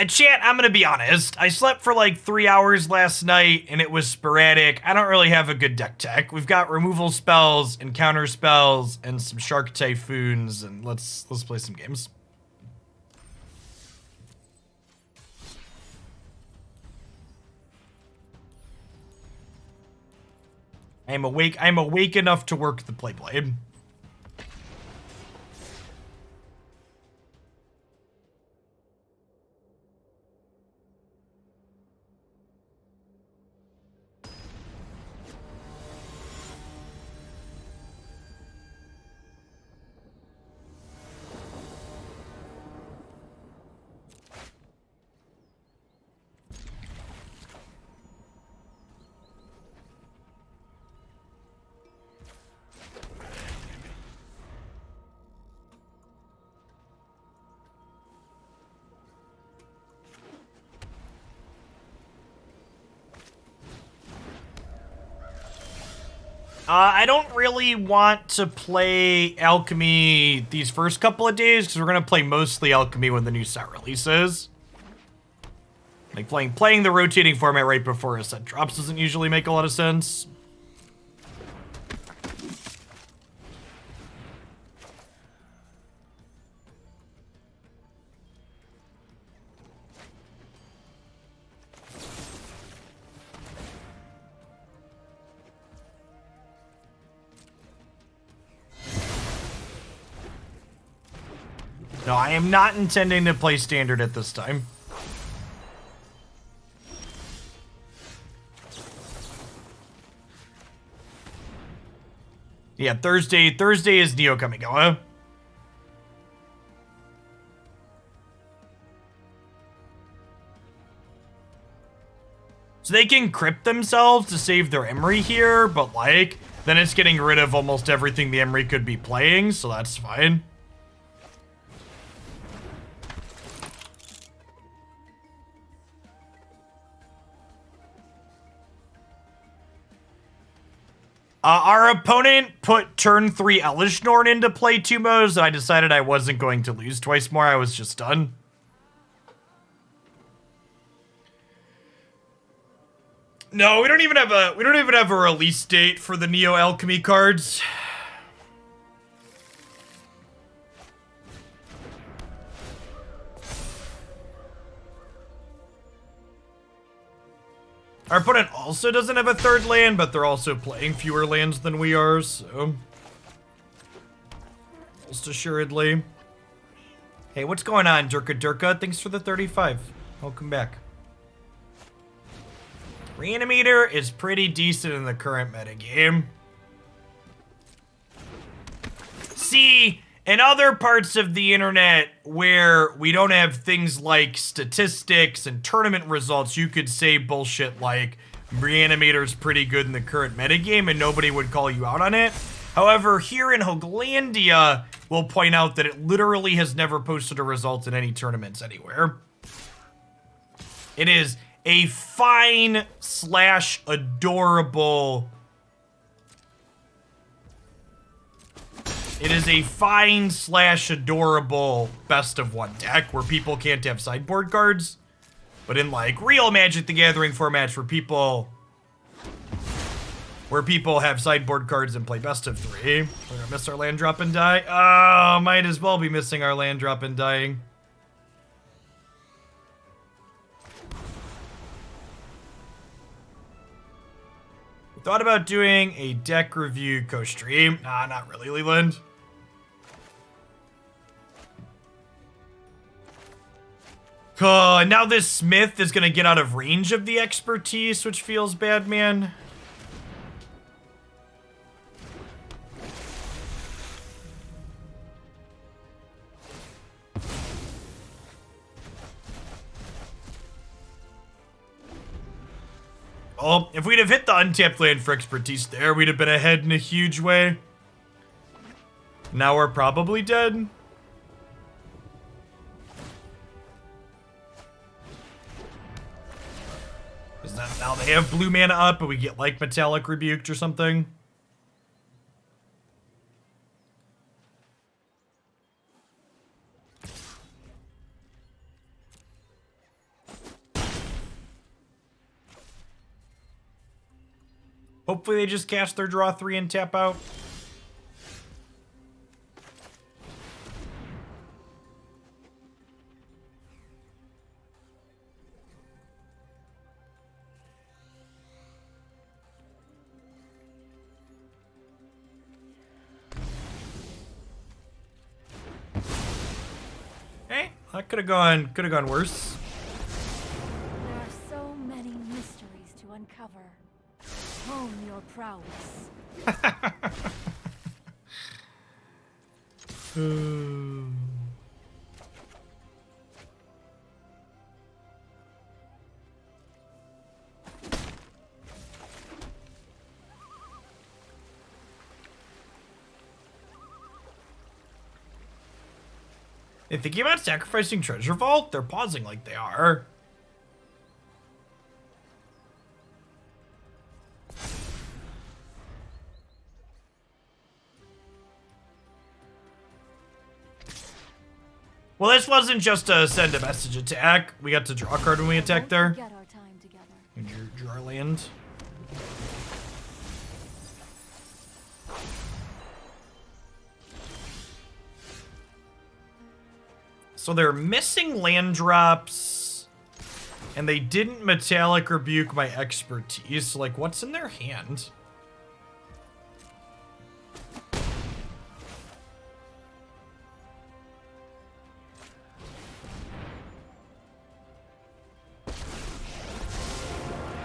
Chat, I'm gonna be honest. I slept for like 3 hours last night and it was sporadic. I don't really have a good deck tech. We've got removal spells and counter spells and some Shark Typhoons, and let's play some games. I'm awake enough to work the Playblade. I don't really want to play Alchemy these first couple of days because we're going to play mostly Alchemy when the new set releases. Like playing the rotating format right before a set drops doesn't usually make a lot of sense. No, I am not intending to play Standard at this time. Yeah, Thursday is Neo Kamigawa. So they can crypt themselves to save their Emery here, but like, then it's getting rid of almost everything the Emery could be playing, so that's fine. Our opponent put turn 3 Elish Norn into play 2 modes, and I decided I wasn't going to lose twice more. I was just done. No, we don't even have a release date for the Neo Alchemy cards. Our opponent also doesn't have a third land, but they're also playing fewer lands than we are, so... most assuredly. Hey, what's going on, Durka Durka? Thanks for the 35. Welcome back. Reanimator is pretty decent in the current metagame. See, in other parts of the internet where we don't have things like statistics and tournament results, you could say bullshit like Reanimator's pretty good in the current metagame and nobody would call you out on it. However, here in Hoaglandia, we'll point out that it literally has never posted a result in any tournaments anywhere. It is a fine / adorable... It is a fine / adorable best of one deck where people can't have sideboard cards. But in like real Magic the Gathering formats where people have sideboard cards and play best of 3. We're gonna miss our land drop and die. Oh, might as well be missing our land drop and dying. Thought about doing a deck review co-stream. Nah, not really, Leland. And now this Smith is gonna get out of range of the expertise, which feels bad, man. Oh, if we'd have hit the untapped land for expertise there, we'd have been ahead in a huge way. Now we're probably dead. Because now they have blue mana up, but we get like Metallic Rebuked or something. Hopefully they just cast their draw 3 and tap out. Hey, that could have gone worse. There are so many mysteries to uncover. Hone your prowess. They thinking about sacrificing Treasure Vault? They're pausing like they are. Well, this wasn't just a send a message attack. We got to draw a card when we attacked there. Get our time together. And draw our land. So they're missing land drops, and they didn't Metallic Rebuke my expertise. Like, what's in their hand? I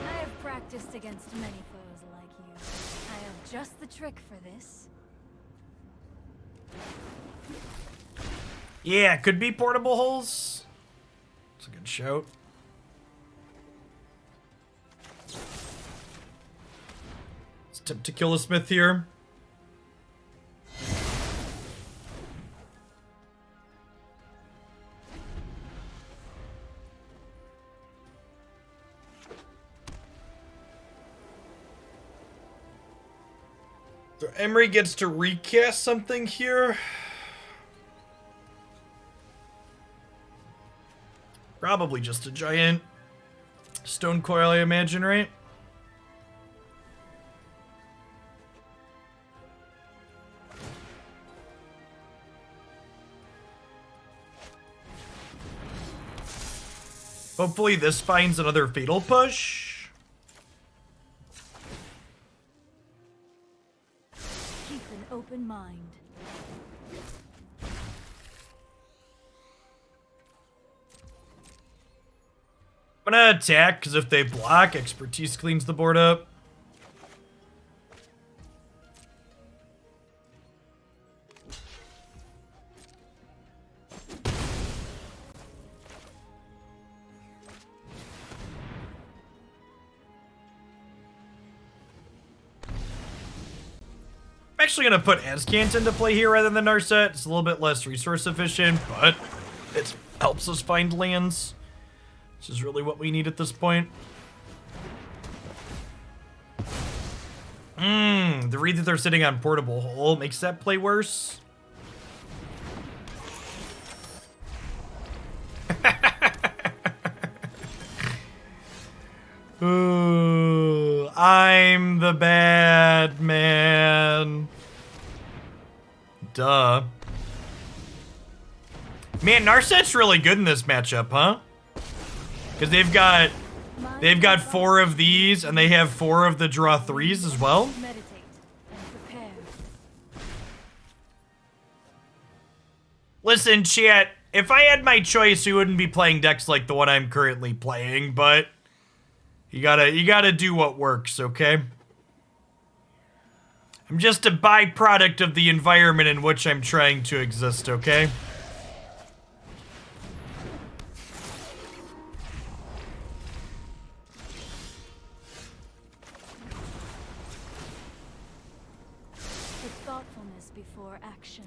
have practiced against many foes like you. I have just the trick for this. Yeah, could be portable holes. It's a good shout. Let's attempt to kill the smith here. So Emery gets to recast something here. Probably just a giant stone coil, I imagine, right? Hopefully this finds another fatal push. Keep an open mind. I'm gonna attack, because if they block, expertise cleans the board up. I'm actually gonna put Azcanta into play here rather than Narset. It's a little bit less resource efficient, but it helps us find lands. Which is really what we need at this point. The read that they're sitting on portable hole makes that play worse. Ooh, I'm the bad man. Duh. Man, Narset's really good in this matchup, huh? Because they've got 4 of these, and they have 4 of the draw 3s as well. Meditate and prepare. Listen, chat, if I had my choice, we wouldn't be playing decks like the one I'm currently playing, but you gotta do what works, okay? I'm just a byproduct of the environment in which I'm trying to exist, okay? Thoughtfulness before action.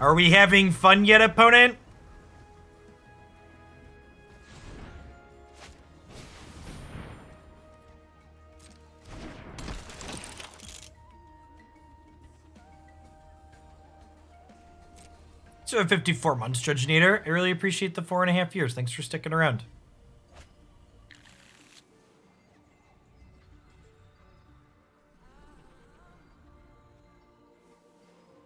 Are we having fun yet, opponent? So 54 months, Judge Nader. I really appreciate the 4.5 years. Thanks for sticking around.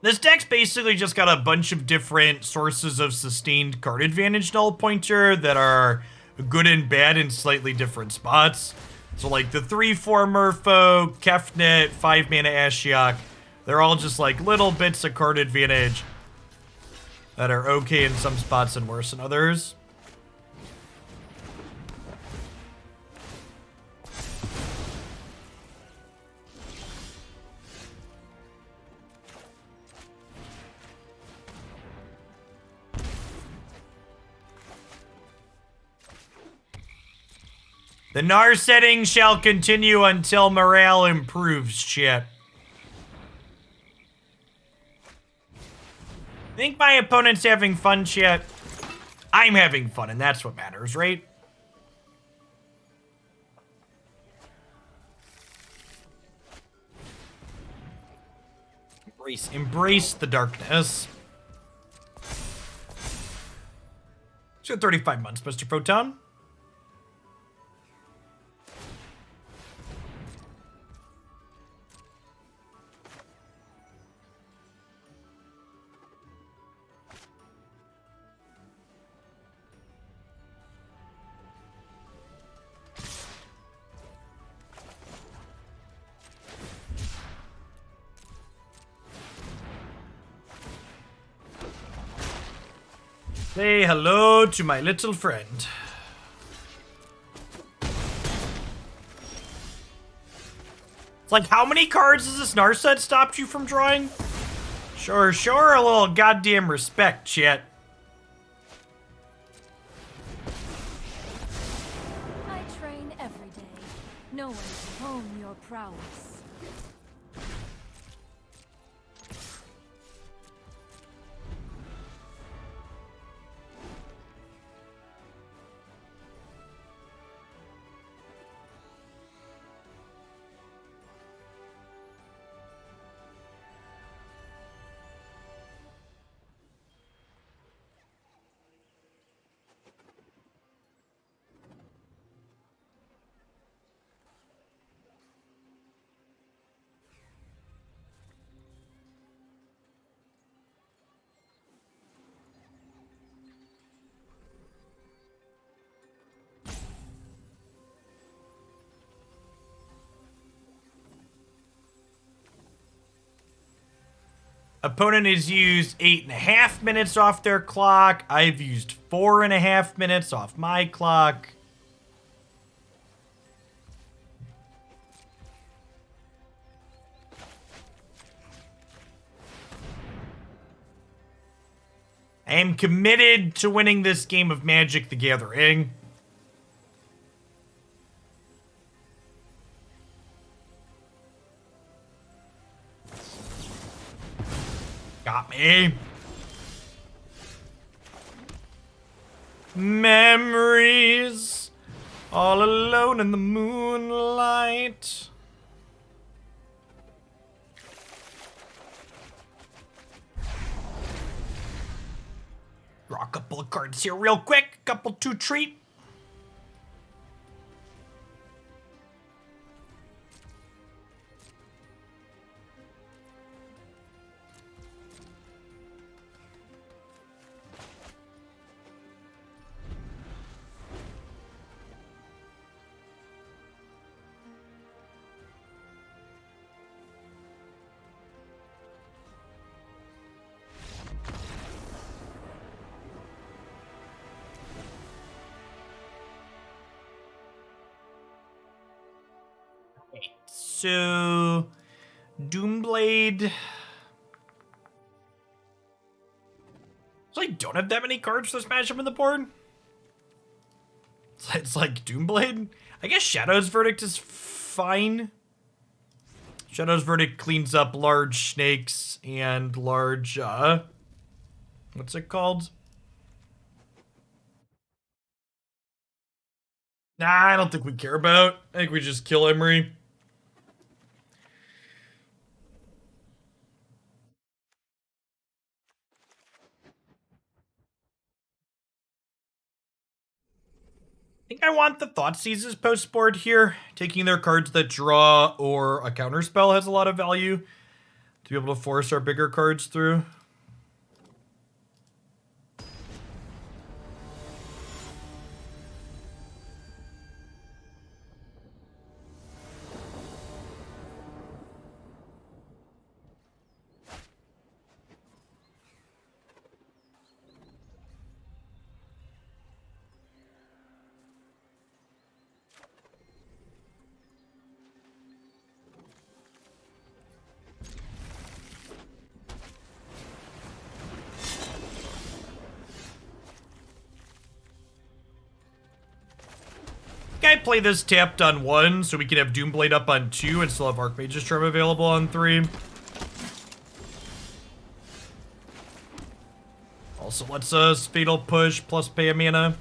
This deck's basically just got a bunch of different sources of sustained card advantage null pointer that are good and bad in slightly different spots. So like the 3/4 Merfolk, Kefnet, 5 mana Ashiok, they're all just like little bits of card advantage that are okay in some spots and worse in others. The Narsetting shall continue until morale improves, shit. Think my opponent's having fun, shit? I'm having fun, and that's what matters, right? Embrace the darkness. So 35 months, Mr. Proton. Say hello to my little friend. It's like, how many cards has this Narset stopped you from drawing? Sure, a little goddamn respect, chat. I train every day. No one can hone your prowess. Opponent has used 8.5 minutes off their clock. I've used 4.5 minutes off my clock. I am committed to winning this game of Magic the Gathering. Got me. Memories, all alone in the moonlight. Draw a couple of cards here real quick. Couple to treat. So, Doomblade. So I don't have that many cards for this matchup in the board. It's like Doomblade. I guess Shadow's Verdict is fine. Shadow's Verdict cleans up large snakes and large What's it called? Nah, I don't think we care about. I think we just kill Emery. I think I want the Thoughtseizes post board here. Taking their cards that draw or a counterspell has a lot of value to be able to force our bigger cards through. I play this tapped on 1, so we can have Doomblade up on 2 and still have Archmage's Charm available on 3. Also lets us Fatal Push plus pay a mana.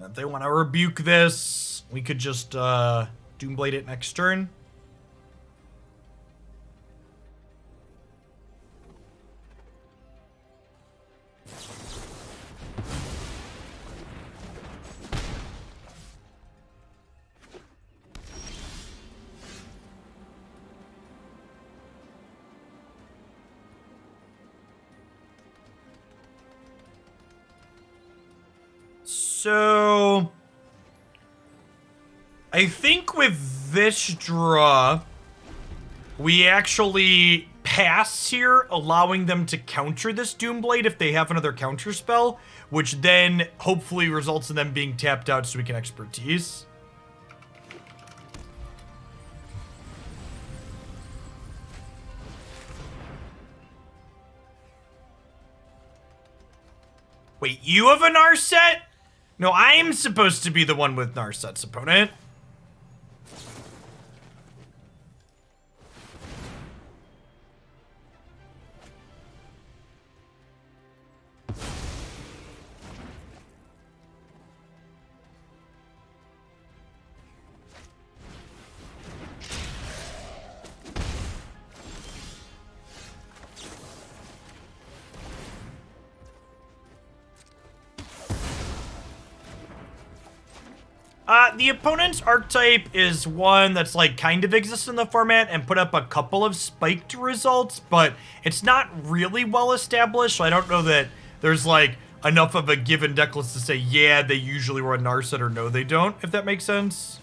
If they want to rebuke this, we could just Doomblade it next turn. So, I think with this draw, we actually pass here, allowing them to counter this Doomblade if they have another counter spell, which then hopefully results in them being tapped out so we can expertise. Wait, you have a Narset? No, I'm supposed to be the one with Narset's opponent. The opponent's archetype is one that's like kind of exists in the format and put up a couple of spiked results, but it's not really well established, so I don't know that there's like enough of a given deck list to say, yeah, they usually run Narset or no, they don't, if that makes sense.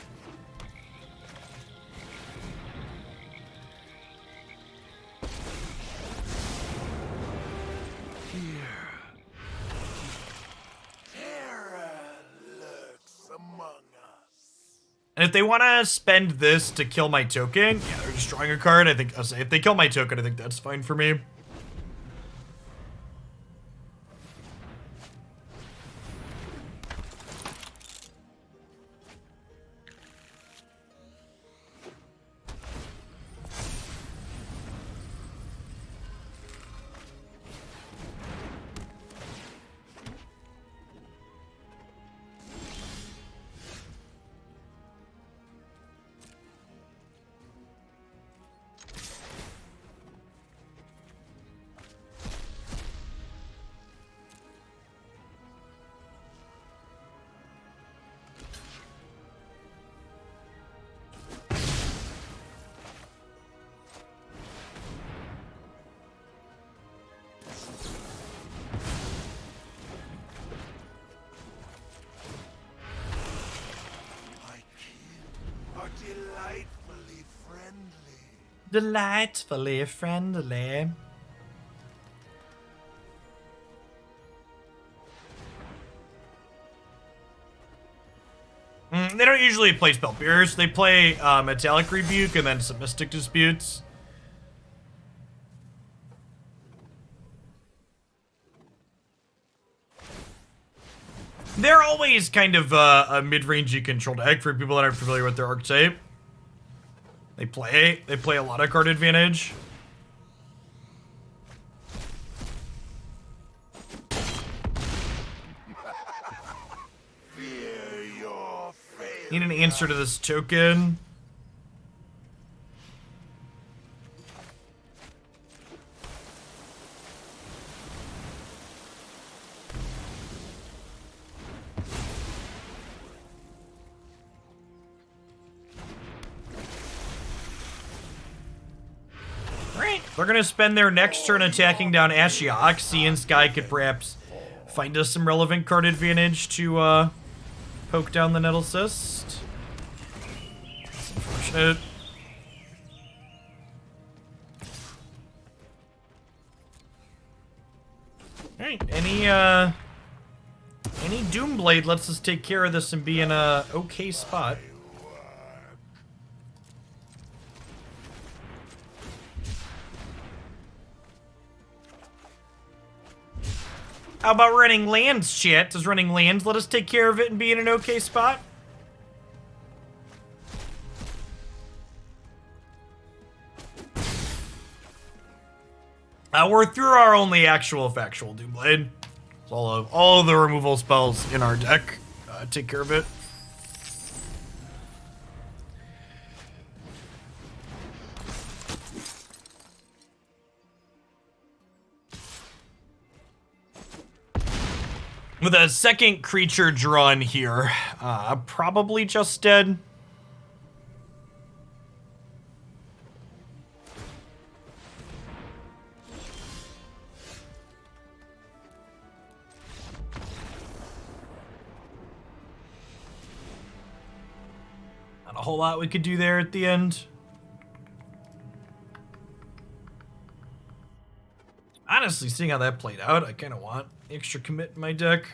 And if they want to spend this to kill my token, yeah, they're just drawing a card. I think, I'll say, if they kill my token, I think that's fine for me. Delightfully friendly. They don't usually play Spell Pierce. They play Metallic Rebuke and then some Mystic Disputes. They're always kind of a mid-rangey control deck for people that aren't familiar with their archetype. They play a lot of card advantage. Need an answer to this token. Alright, they're gonna spend their next turn attacking down Ashiok. Seeing Sky could perhaps find us some relevant card advantage to poke down the Nettle Cyst. That's unfortunate. Alright, any Doomblade lets us take care of this and be in a okay spot. How about running lands, chat? Does running lands let us take care of it and be in an okay spot? We're through our only actual factual Doomblade. So all of the removal spells in our deck take care of it. With a second creature drawn here, probably just dead. Not a whole lot we could do there at the end. Honestly, seeing how that played out, I kind of want extra commit in my deck.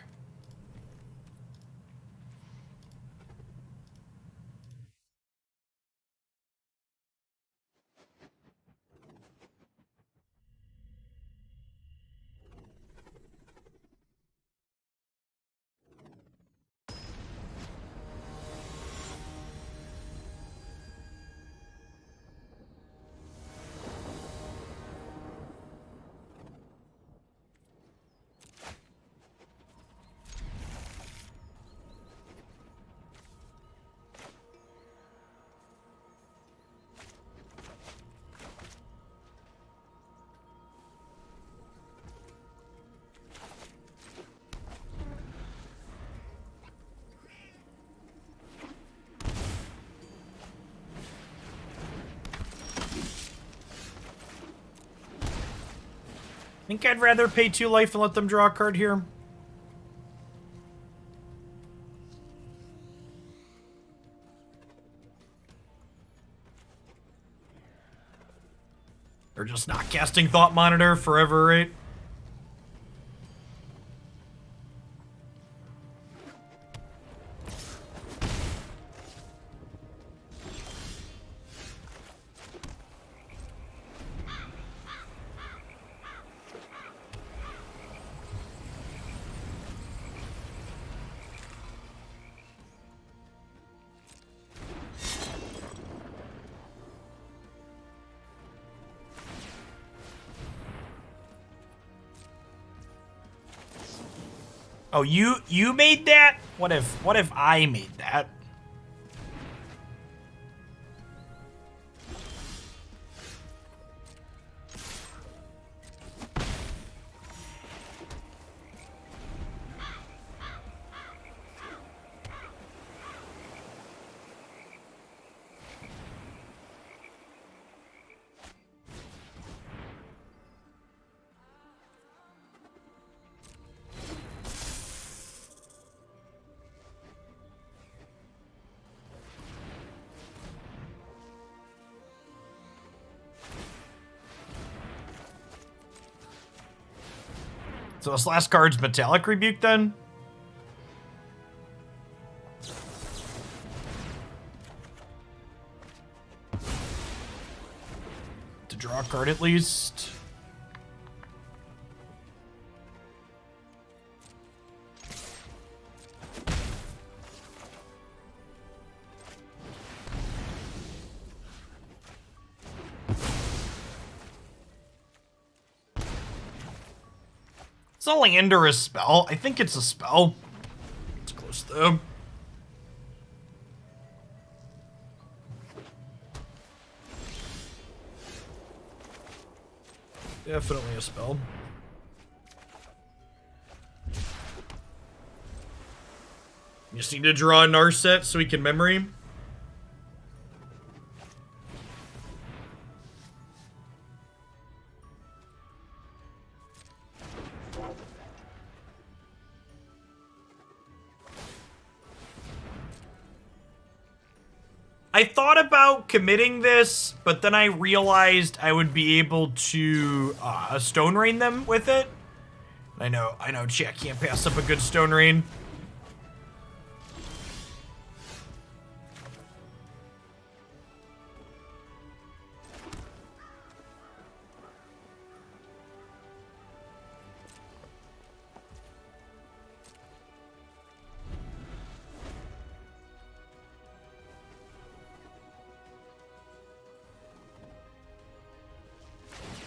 I think I'd rather pay 2 life and let them draw a card here. Or just not casting Thought Monitor forever, right? Oh, you made that? What if I made that? So this last card's Metallic Rebuke then? To draw a card at least. It's a land or a spell. I think it's a spell. It's close though. Definitely a spell. You just need to draw a Narset so we can memory. I thought about committing this, but then I realized I would be able to Stone Rain them with it. I know, chat can't pass up a good Stone Rain.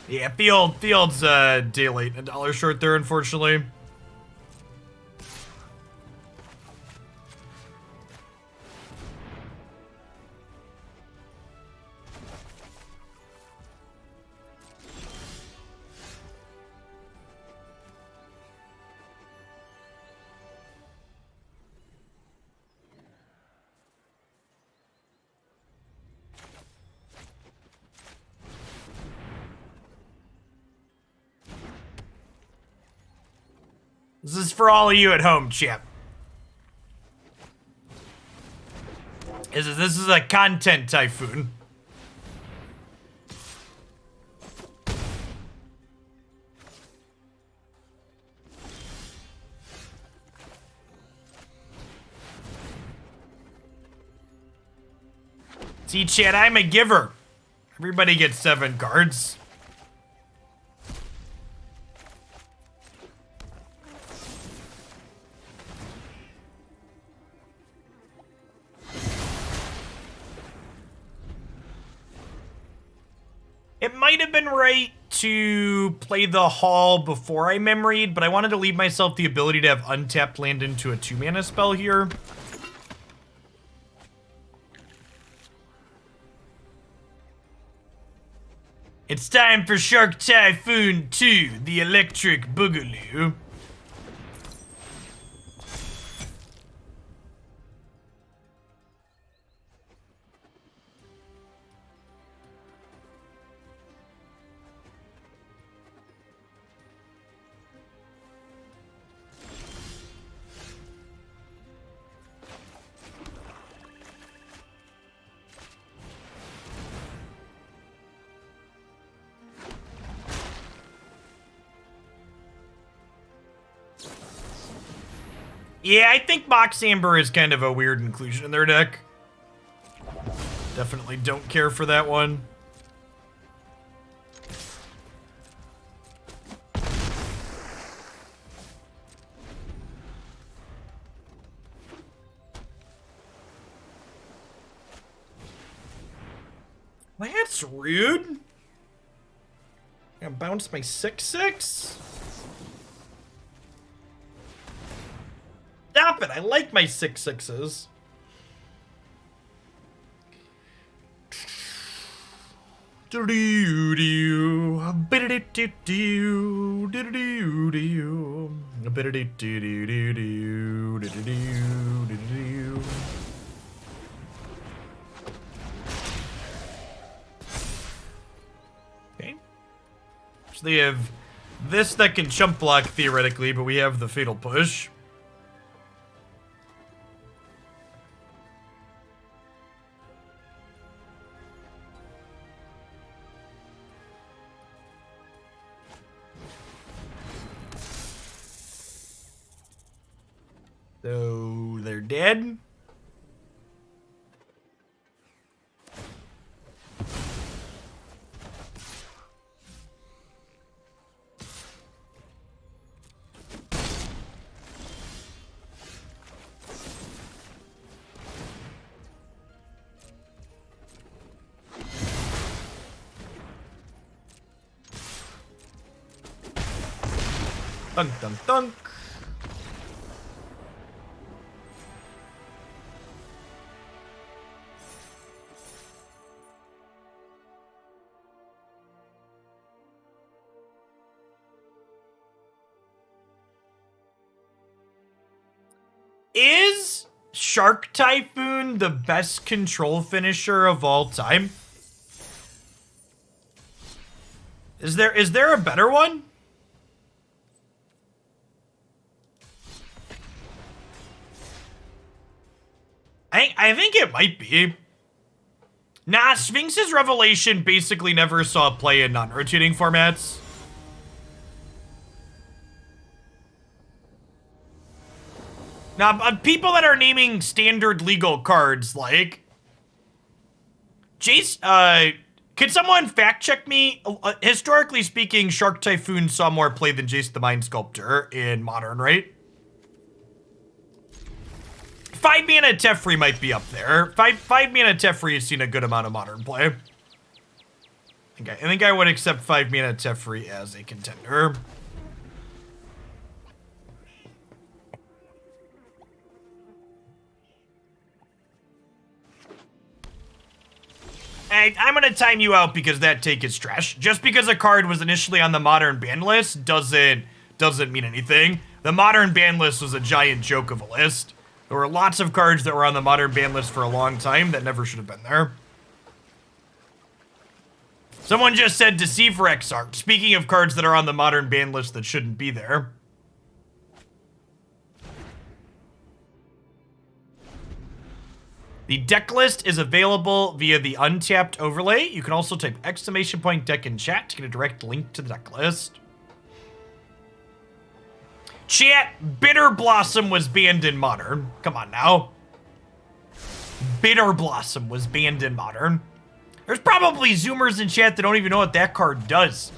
Yeah, Field's day late, $1 short there, unfortunately. This is for all of you at home, Chip. This is a content typhoon. See, chat, I'm a giver. Everybody gets 7 cards. It might have been right to play the Hall before I memoried, but I wanted to leave myself the ability to have untapped land into a 2-mana spell here. It's time for Shark Typhoon 2, the Electric Boogaloo. Yeah, I think Box Amber is kind of a weird inclusion in their deck. Definitely don't care for that one. That's rude. I bounced my 6/6. Stop it! I like my 6/6s. Okay. So they have this that can chump block theoretically, but we have the Fatal Push. So they're dead. Dunk, dunk, dunk. Is Shark Typhoon the best control finisher of all time? Is there a better one? I think it might be. Nah, Sphinx's Revelation basically never saw play in non-rotating formats. Now, people that are naming standard legal cards, like... Jace, could someone fact check me? Historically speaking, Shark Typhoon saw more play than Jace the Mind Sculptor in Modern, right? 5 mana Teferi might be up there. Five mana Teferi has seen a good amount of Modern play. I think I would accept 5 mana Teferi as a contender. I'm gonna time you out because that take is trash. Just because a card was initially on the Modern ban list doesn't mean anything. The Modern ban list was a giant joke of a list. There were lots of cards that were on the Modern ban list for a long time that never should have been there. Someone just said Deceiver Exarch. Speaking of cards that are on the Modern ban list that shouldn't be there. The deck list is available via the Untapped overlay. You can also type !deck in chat to get a direct link to the deck list. Chat, Bitter Blossom was banned in Modern. Come on now. Bitter Blossom was banned in Modern. There's probably Zoomers in chat that don't even know what that card does.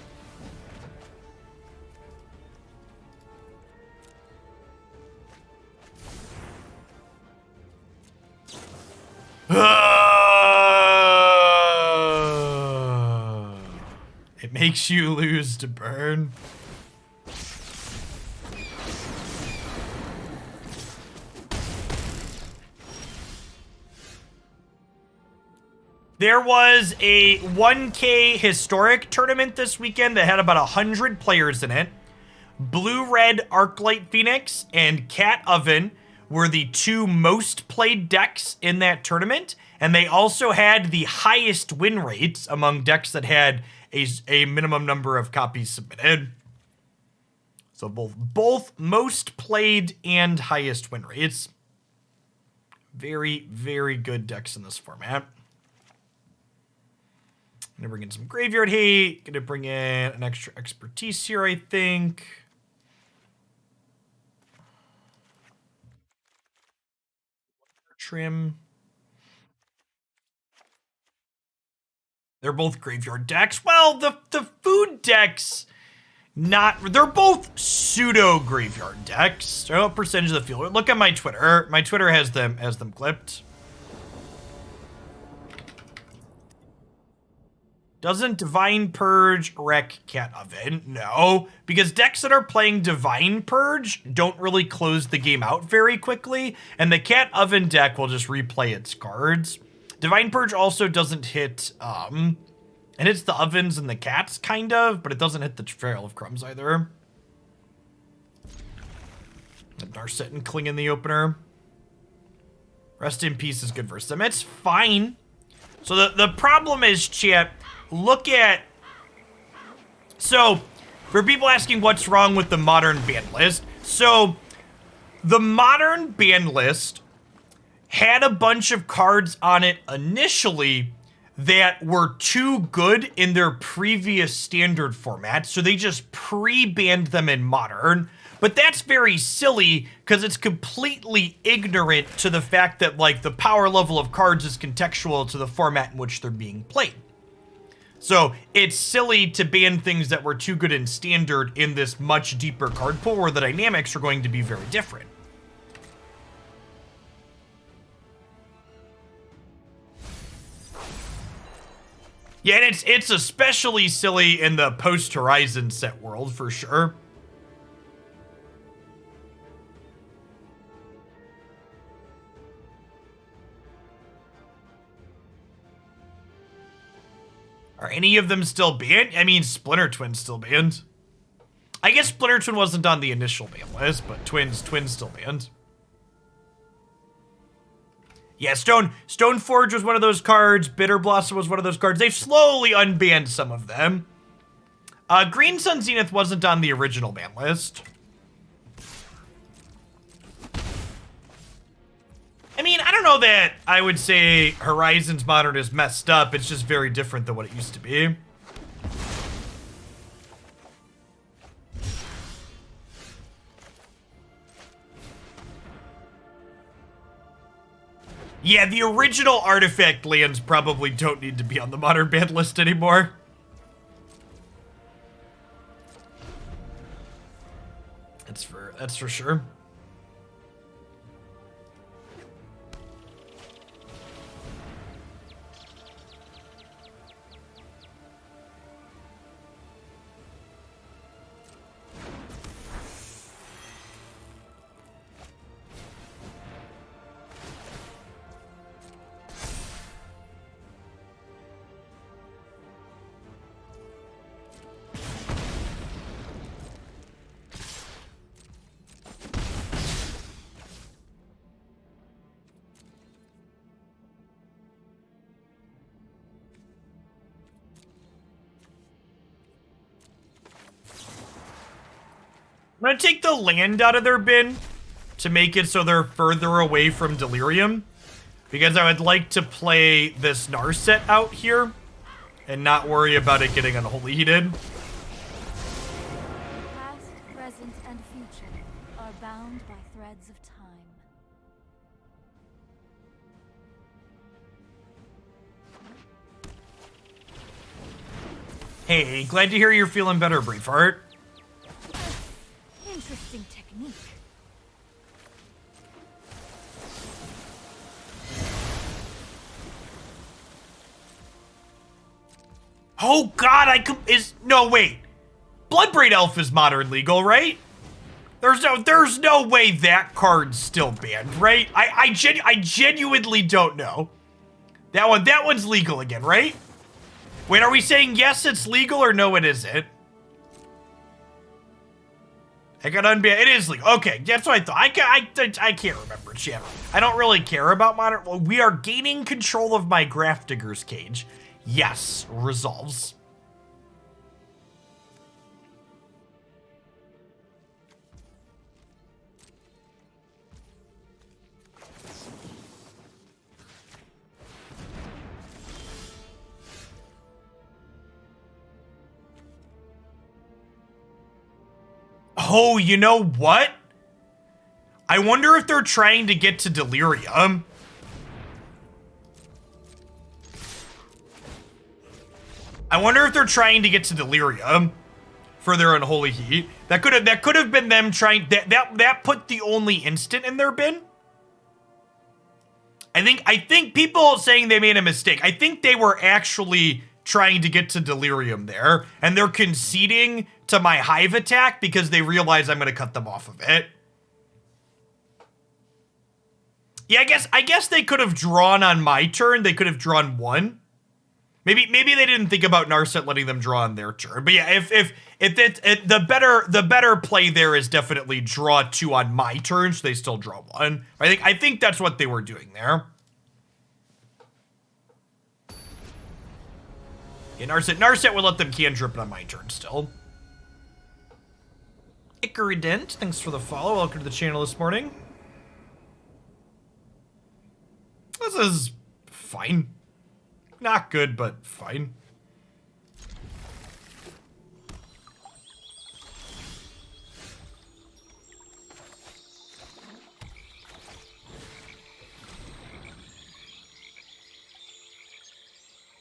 It makes you lose to burn. There was a 1K historic tournament this weekend that had about 100 players in it. Blue-Red Arclight Phoenix and Cat Oven were the two most played decks in that tournament, and they also had the highest win rates among decks that had a minimum number of copies submitted. So both most played and highest win rates. Very, very good decks in this format. Gonna bring in some Graveyard Hate. Gonna bring in an extra Expertise here, I think. Trim. They're both Graveyard decks. Well, the food decks, they're both pseudo Graveyard decks. So what percentage of the field? Look at my Twitter. My Twitter has them clipped. Doesn't Divine Purge wreck Cat Oven? No, because decks that are playing Divine Purge don't really close the game out very quickly, and the Cat Oven deck will just replay its cards. Divine Purge also doesn't hit, it hits the ovens and the cats, kind of, but it doesn't hit the Trail of Crumbs either. Narset and Cling in the opener. Rest in Peace is good versus them. It's fine. So the problem is, chat, look at... So, for people asking what's wrong with the Modern ban list, so the Modern ban list had a bunch of cards on it initially that were too good in their previous standard format, so they just pre-banned them in Modern. But that's very silly because it's completely ignorant to the fact that, like, the power level of cards is contextual to the format in which they're being played. So it's silly to ban things that were too good in standard in this much deeper card pool where the dynamics are going to be very different. Yeah, and it's especially silly in the post-Horizon set world, for sure. Are any of them still banned? I mean, Splinter Twin's still banned. I guess Splinter Twin wasn't on the initial ban list, but Twin's still banned. Yeah, Stoneforge was one of those cards. Bitter Blossom was one of those cards. They've slowly unbanned some of them. Green Sun Zenith wasn't on the original ban list. I mean, I don't know that I would say Horizons Modern is messed up. It's just very different than what it used to be. Yeah, the original Artifact lands probably don't need to be on the Modern ban list anymore. That's for sure. I'm gonna take the land out of their bin to make it so they're further away from Delirium, because I would like to play this Narset out here and not worry about it getting unholy heated. Past, present, and future are bound by threads of time. Hey, glad to hear you're feeling better, Braveheart. Interesting technique. Oh God, no wait. Bloodbraid Elf is modern legal, right? There's no way that card's still banned, right? I genuinely don't know. That one's legal again, right? Wait, are we saying yes, it's legal, or no, it isn't? I got unbanned. It is legal. Okay, that's what I thought. I can't remember, chat. I don't really care about modern. Well, we are gaining control of my Grafdigger's cage. Yes, resolves. Oh, you know what? I wonder if they're trying to get to Delirium. I wonder if they're trying to get to Delirium for their unholy heat. That could have been them trying. That put the only instant in their bin. I think people saying they made a mistake. I think they were actually trying to get to Delirium there, and they're conceding to my Hive attack because they realize I'm going to cut them off of it. Yeah, I guess they could have drawn on my turn. They could have drawn one. Maybe they didn't think about Narset letting them draw on their turn. But yeah, if the better play there is definitely draw two on my turn, so they still draw one. I think that's what they were doing there. Yeah, Narset will let them cantrip on my turn still. Icarident, thanks for the follow. Welcome to the channel this morning. This is fine. Not good, but fine.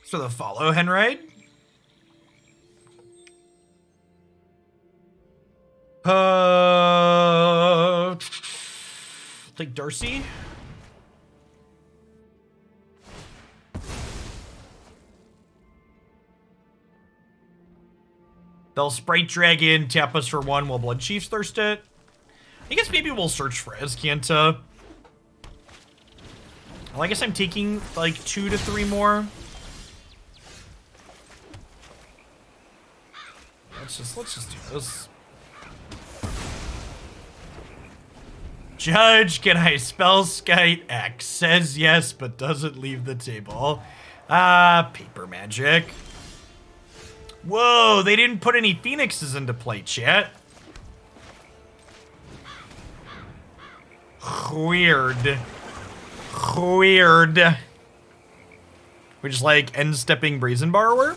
So the follow, Henride. Take Darcy. They'll Sprite Dragon, tap us for one while Bloodchiefs thirst it. I guess maybe we'll search for Azcanta. Well, I guess I'm taking like 2 to 3 more. let's just do this. Judge, can I spell Skite X? Says yes, but doesn't leave the table. Paper magic. Whoa, they didn't put any phoenixes into play, chat. Weird. Weird. Which is like end-stepping Brazen Borrower?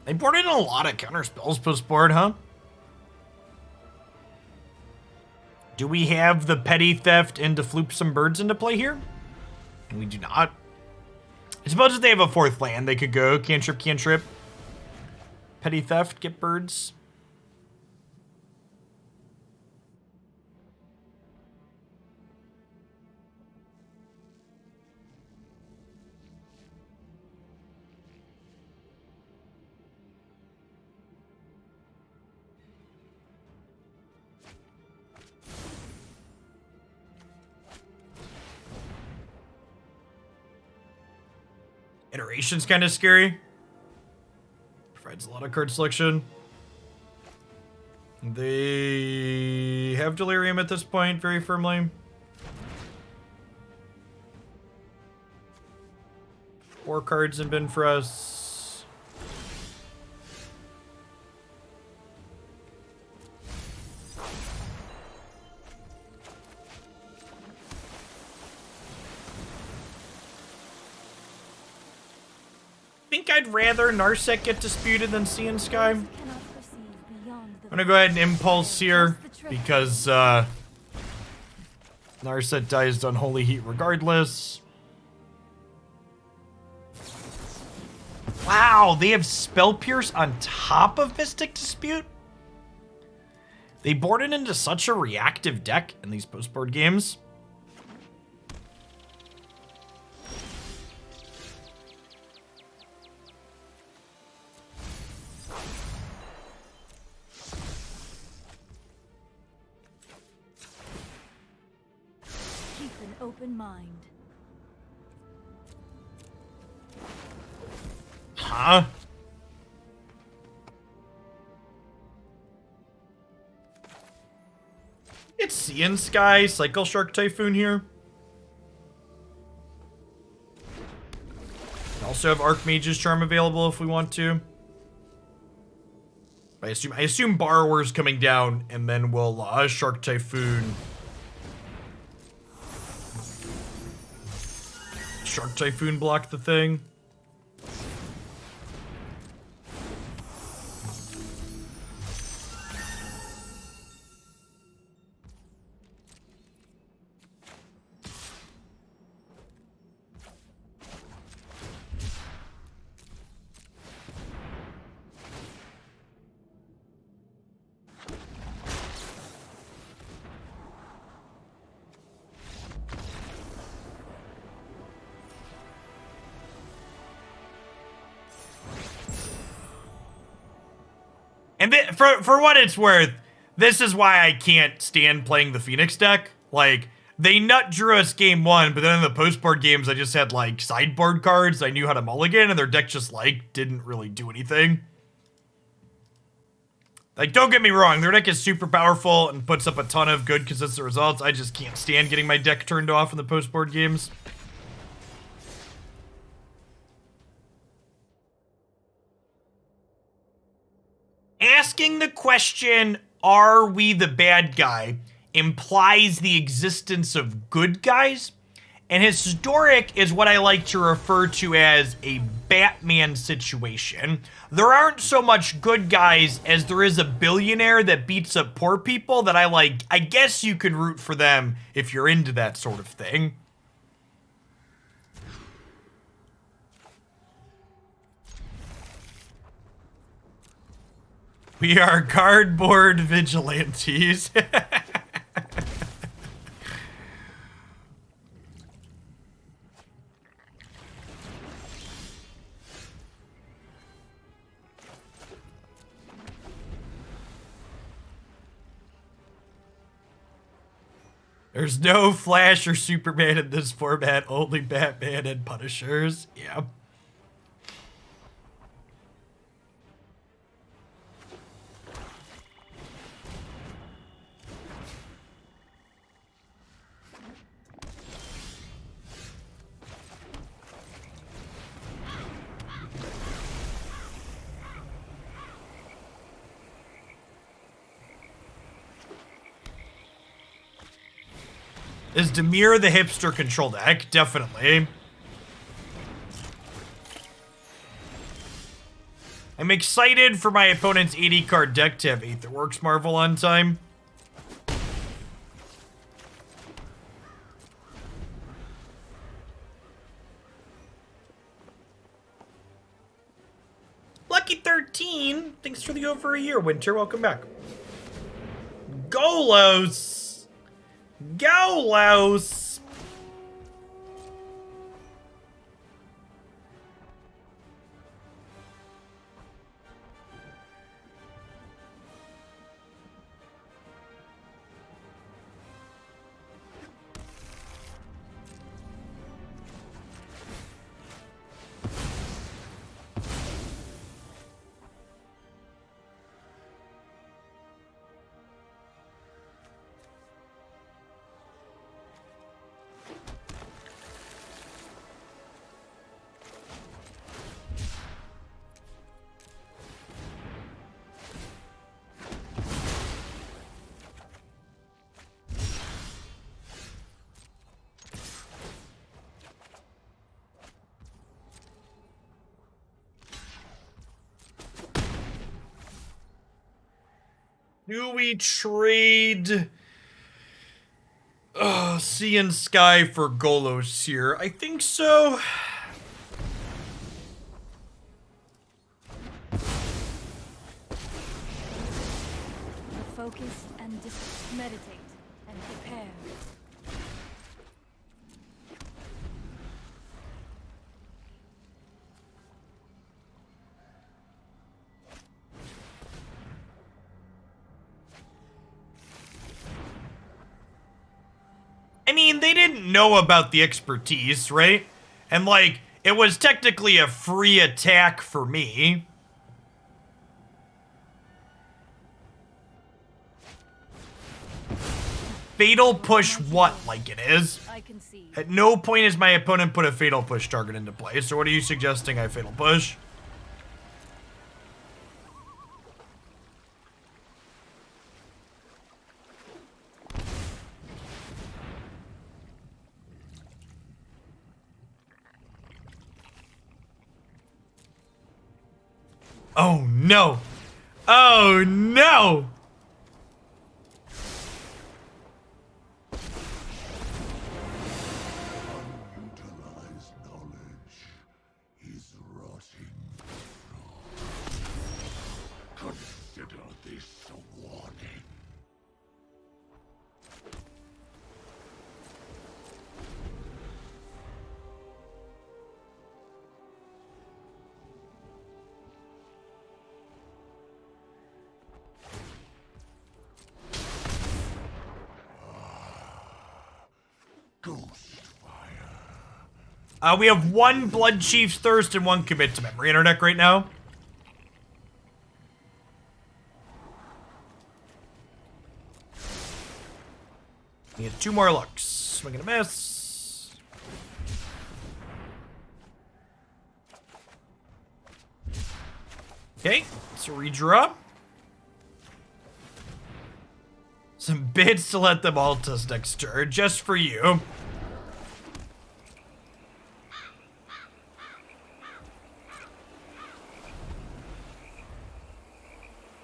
They poured in a lot of counter spells post board, huh? Do we have the petty theft and to floop some birds into play here? We do not. I suppose if they have a fourth land, they could go cantrip, petty theft, get birds. Iteration's kind of scary. Provides a lot of card selection. They have Delirium at this point very firmly. Four cards in bin for us. I think I'd rather Narset get disputed than Sea and Sky. I'm gonna go ahead and Impulse here because Narset dies to Unholy Heat regardless. Wow, they have Spell Pierce on top of Mystic Dispute? They board it into such a reactive deck in these post-board games. Open mind. Huh? It's Sea and Sky, cycle Shark Typhoon here. We also have Archmage's Charm available if we want to. I assume Borrower's coming down, and then we'll Shark Typhoon. Shark Typhoon block the thing. And for what it's worth, this is why I can't stand playing the Phoenix deck. Like, they nut drew us game one, but then in the post-board games, I just had, like, sideboard cards I knew how to mulligan, and their deck just, like, didn't really do anything. Like, don't get me wrong, their deck is super powerful and puts up a ton of good consistent results. I just can't stand getting my deck turned off in the post-board games. Asking the question, are we the bad guy, implies the existence of good guys, and historic is what I like to refer to as a Batman situation. There aren't so much good guys as there is a billionaire that beats up poor people that I guess you can root for them if you're into that sort of thing. We are cardboard vigilantes. There's no Flash or Superman in this format, only Batman and Punishers. Yeah. Is Dimir the hipster control deck? Definitely. I'm excited for my opponent's 80 card deck to have Aetherworks Marvel on time. Lucky 13, thanks for the over a year, Winter. Welcome back. Golos! Golos! Do we trade Sea and Sky for Golos here? I think so. Focus and meditate and prepare. I mean, they didn't know about the expertise, right? And, like, it was technically a free attack for me. Fatal push what, like it is? I can see. At no point has my opponent put a fatal push target into play, so what are you suggesting I fatal push? Oh no! Oh no! Unutilized knowledge is rotting. Consider this a warning. We have one Bloodchief's Thirst and one Commit to Memory in our deck right now. We get 2 more looks. Swing and a miss. Okay, let's redraw. Some bids to let them all test next turn, just for you.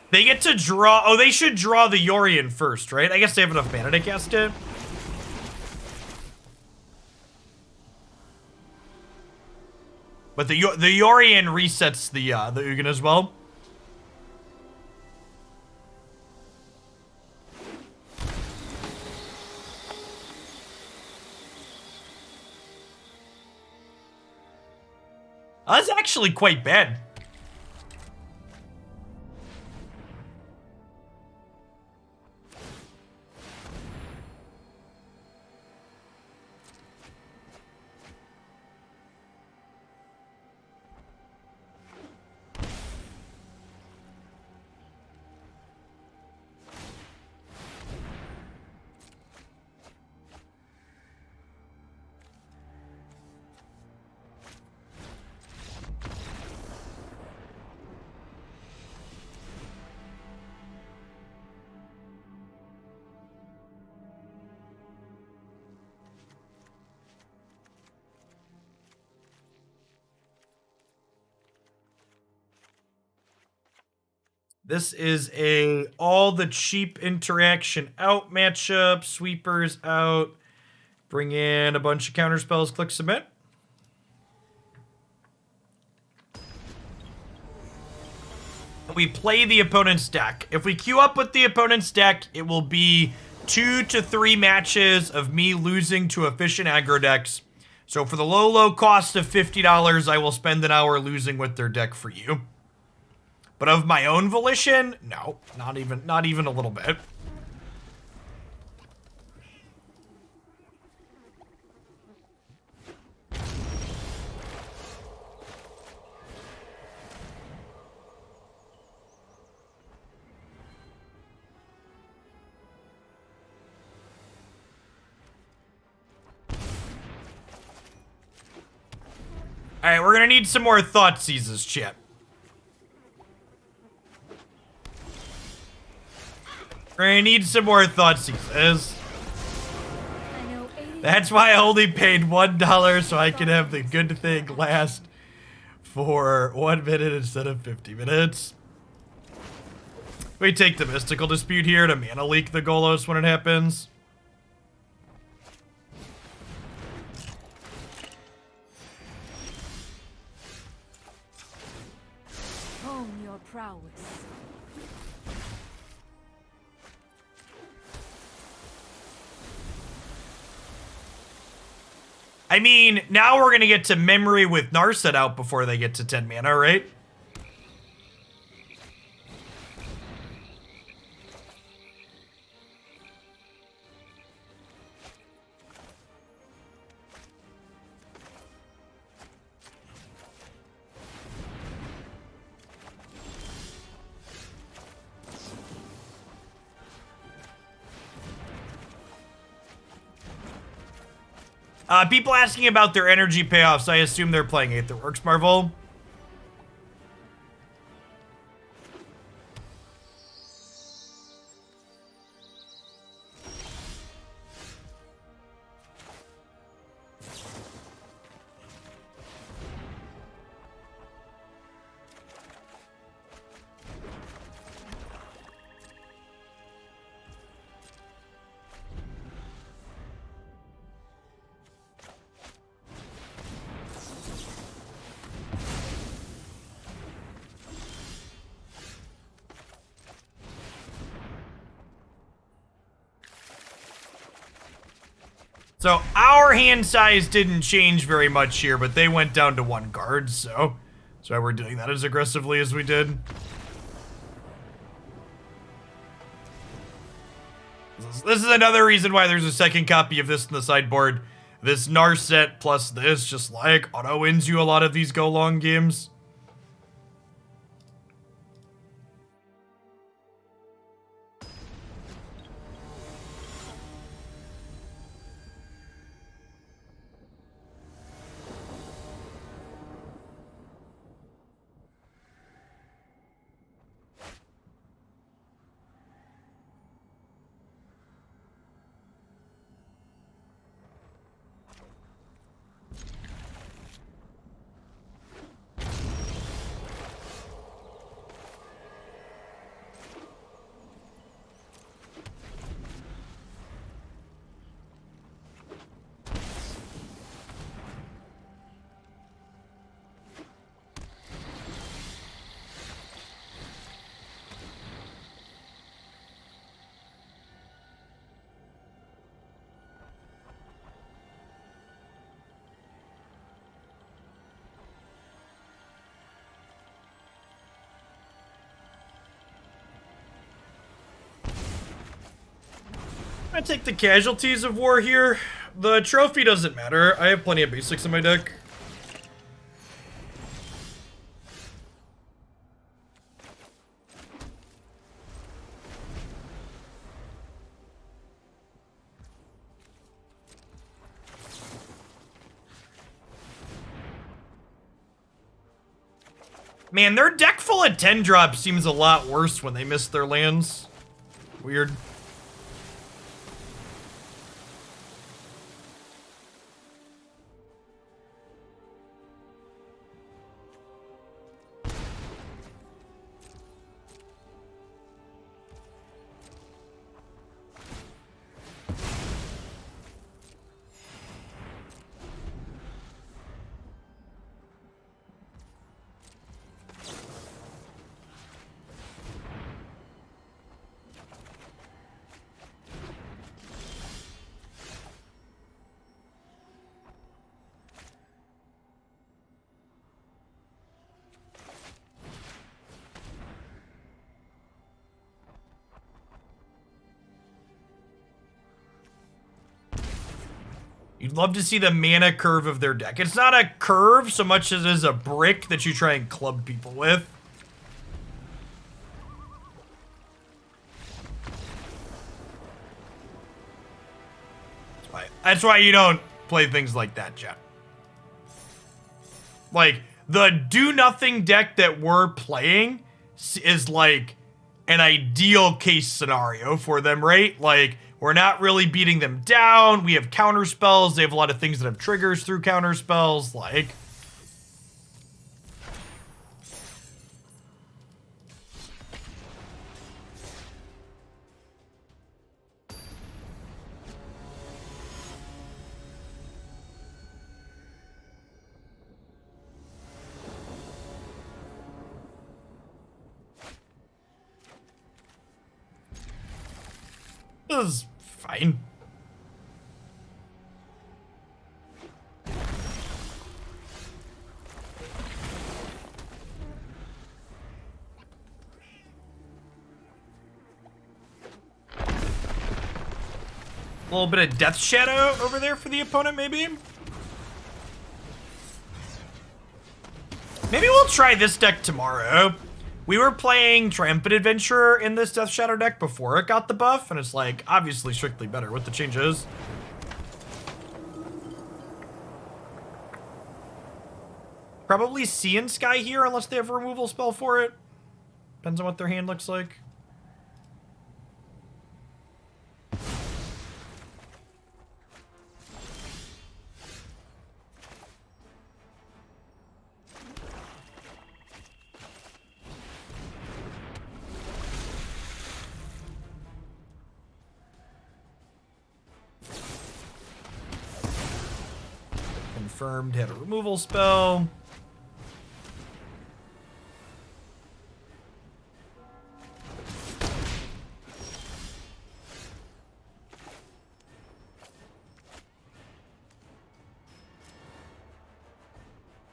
They get to draw. Oh, they should draw the Yorion first, right? I guess they have enough mana to cast it. But the Yorion resets the Ugin as well. That's actually quite bad. This is a all the cheap interaction out matchup. Sweepers out. Bring in a bunch of counter spells. Click submit. We play the opponent's deck. If we queue up with the opponent's deck, it will be 2 to 3 matches of me losing to efficient aggro decks. So for the low cost of $50, I will spend an hour losing with their deck for you. But of my own volition, no, not even a little bit. All right, we're gonna need some more Thoughtseizes, chat. We're gonna need some more Thoughtseizes. That's why I only paid $1 so I could have the good thing last for 1 minute instead of 50 minutes. We take the Mystical Dispute here to mana leak the Golos when it happens. Hone your prowess. I mean, now we're gonna get to Memory with Narset out before they get to 10 mana, right? People asking about their energy payoffs. I assume they're playing Aetherworks, Marvel. So our hand size didn't change very much here, but they went down to 1 card, so that's why we're doing that as aggressively as we did. This is another reason why there's a second copy of this in the sideboard. This Narset plus this just like auto wins you a lot of these go long games. I take the casualties of war here. The trophy doesn't matter. I have plenty of basics in my deck. Man, their deck full of 10 drops seems a lot worse when they miss their lands. Weird. You'd love to see the mana curve of their deck. It's not a curve so much as it is a brick that you try and club people with. That's why you don't play things like that, Jeff. Like, the do-nothing deck that we're playing is like an ideal case scenario for them, right? Like, we're not really beating them down. We have counter spells. They have a lot of things that have triggers through counter spells. Like, this is fine. A little bit of Death Shadow over there for the opponent, maybe? Maybe we'll try this deck tomorrow. We were playing Triumphant Adventurer in this Death Shadow deck before it got the buff, and it's like, obviously strictly better with the changes. Probably Sea and Sky here, unless they have a removal spell for it. Depends on what their hand looks like. Confirmed, had a removal spell.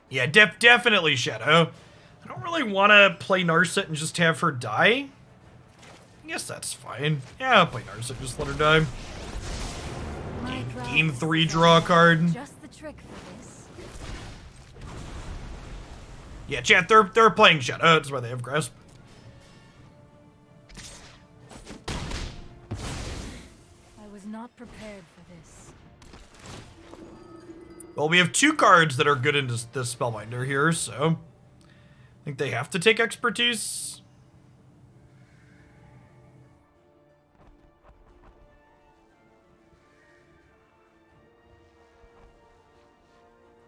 Yeah, definitely Shadow. I don't really want to play Narset and just have her die. I guess that's fine. Yeah, I'll play Narset, just let her die. Gain 3, draw a card. Just the trick for this. Yeah, chat, they're playing Shadow. That's why they have Grasp. I was not prepared for this. Well, we have 2 cards that are good in this Spellbinder here, so I think they have to take Expertise.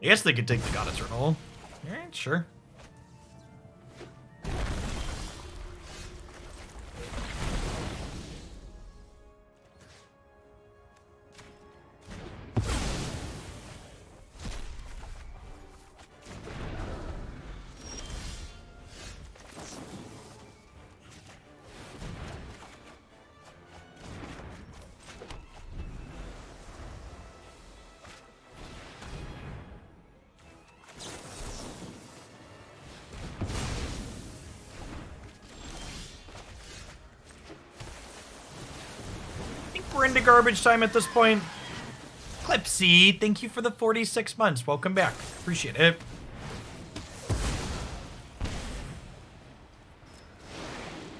I guess they could take the God-Eternal. Alright, sure. we're into garbage time at this point. Clipsy, thank you for the 46 months. Welcome back. Appreciate it.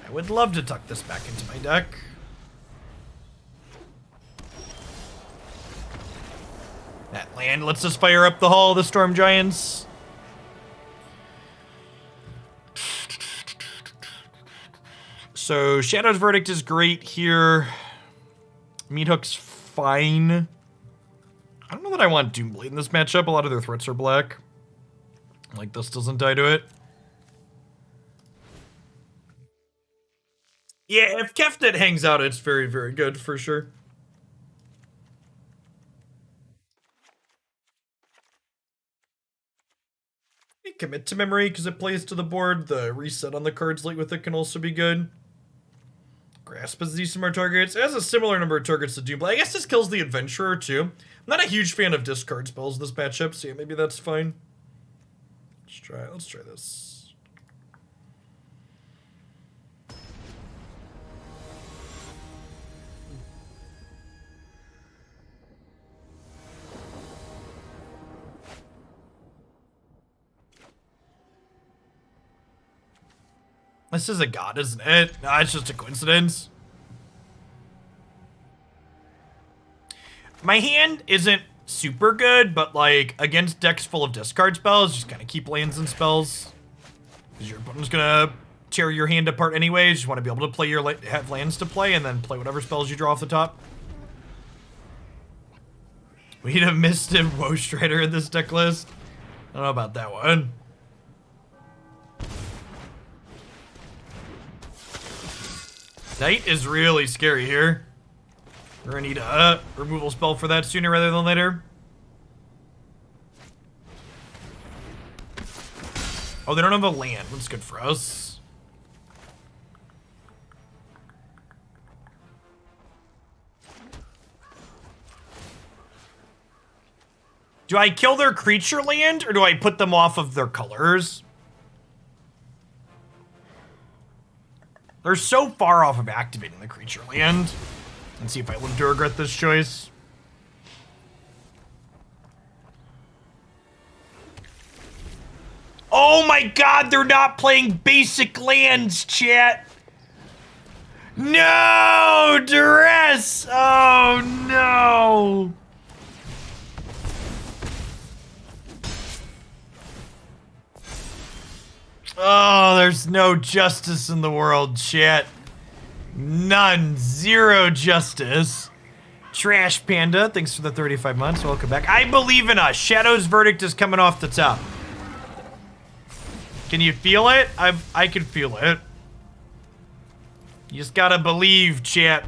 I would love to tuck this back into my deck. That land lets us fire up the Hall of the Storm Giants. So Shadow's Verdict is great here. Meathook's fine. I don't know that I want Doomblade in this matchup. A lot of their threats are black. Like, this doesn't die to it. Yeah, if Kefnet hangs out, it's very, very good for sure. Commit to Memory because it plays to the board. The reset on the cards late with it can also be good. Grasp is decent more targets. It has a similar number of targets to Doomblade. I guess this kills the Adventurer too. I'm not a huge fan of discard spells in this matchup, so yeah, maybe that's fine. Let's try this. This is a god, isn't it? Nah, it's just a coincidence. My hand isn't super good, but like against decks full of discard spells, just kind of keep lands and spells. Because your opponent's gonna tear your hand apart anyways. You just want to be able to play your have lands to play and then play whatever spells you draw off the top. We need a Mystic Woe Strider in this deck list. I don't know about that one. Knight is really scary here. We're gonna need a removal spell for that sooner rather than later. Oh, they don't have a land. That's good for us. Do I kill their creature land or do I put them off of their colors? They're so far off of activating the creature land. Let's see if I live to regret this choice. Oh my god, they're not playing basic lands, chat. No, duress. Oh no. Oh, there's no justice in the world, chat. None. Zero justice. Trash Panda, thanks for the 35 months. Welcome back. I believe in us. Shadow's Verdict is coming off the top. Can you feel it? I can feel it. You just gotta believe, chat.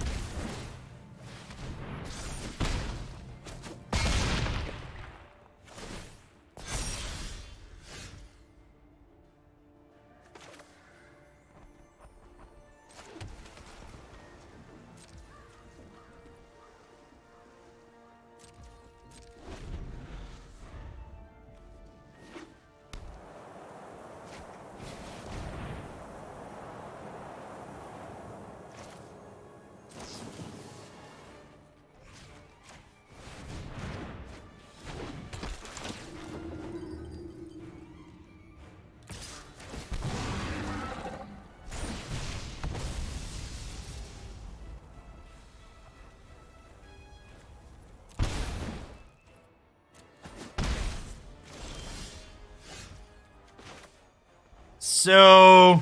So,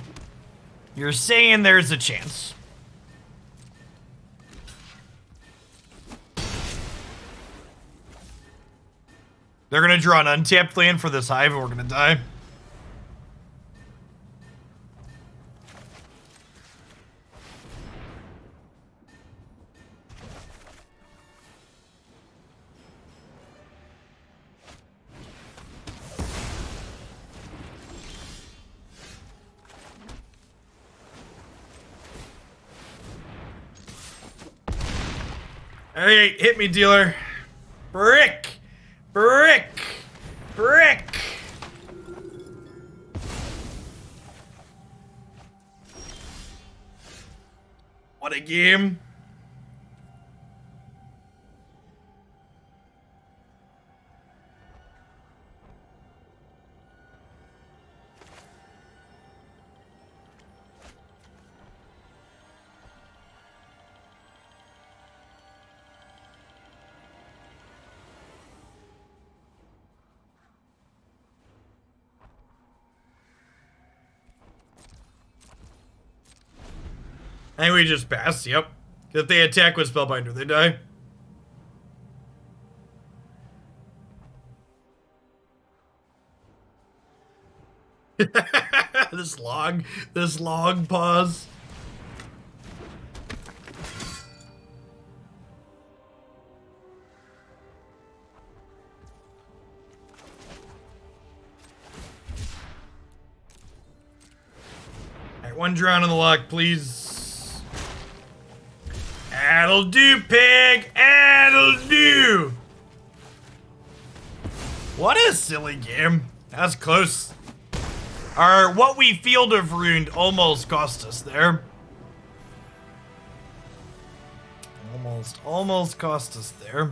you're saying there's a chance. They're gonna draw an untapped land for this Hive and we're gonna die. Alright, hit me, dealer. Brick! Brick! Brick! What a game. I think we just pass, yep. If they attack with Spellbinder, they die. this long pause. Alright, one drown on the Loch, please. That'll do, pig! That'll do! What a silly game. That's close. Our what we Field of Ruined almost cost us there. Almost cost us there.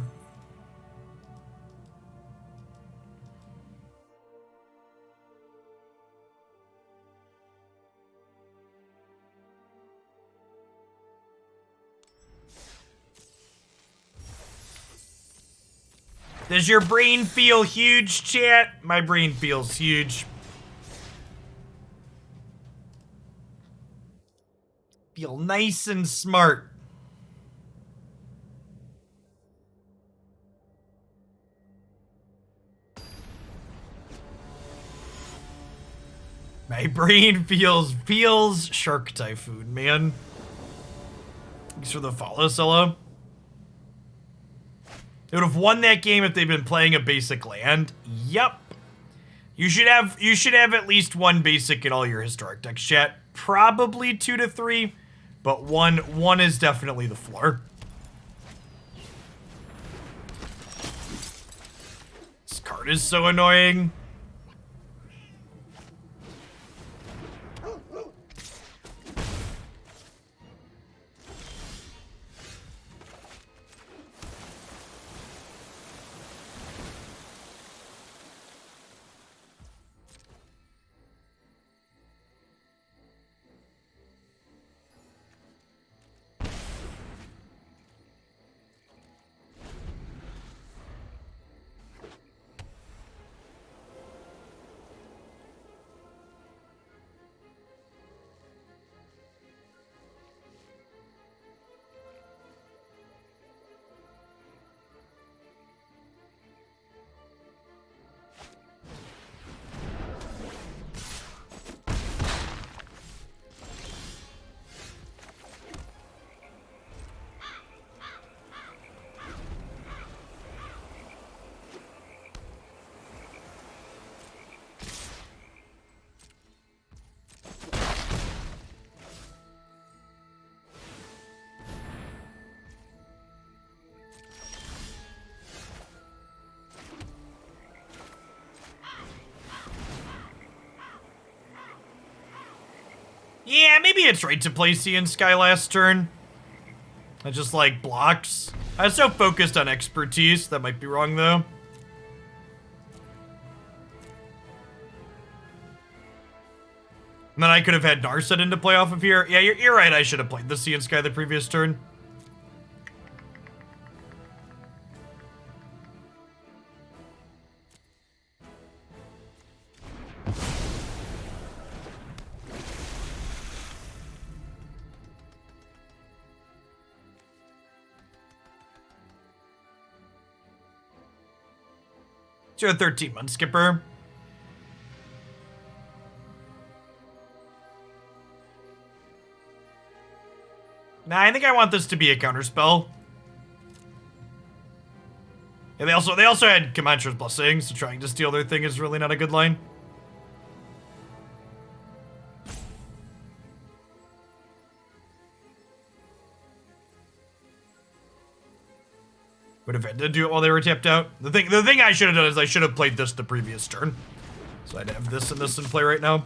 Does your brain feel huge, chat? My brain feels huge. Feel nice and smart. My brain feels Shark Typhoon, man. Thanks for the follow, Solo. They would have won that game if they'd been playing a basic land. Yep. You should have at least one basic in all your historic decks, chat. Probably 2 to 3, but one is definitely the floor. This card is so annoying. Yeah, maybe it's right to play Sea and Sky last turn. I just like blocks. I was so focused on expertise. That might be wrong though. And then I could have had Narset into play off of here. Yeah, you're right. I should have played the Sea and Sky the previous turn. You're a 13-month skipper. Nah, I think I want this to be a counterspell. Yeah, they also had Comancher's Blessing, so trying to steal their thing is really not a good line. Would have had to do it while they were tapped out. The thing I should have done is I should have played this the previous turn. So I'd have this and this in play right now.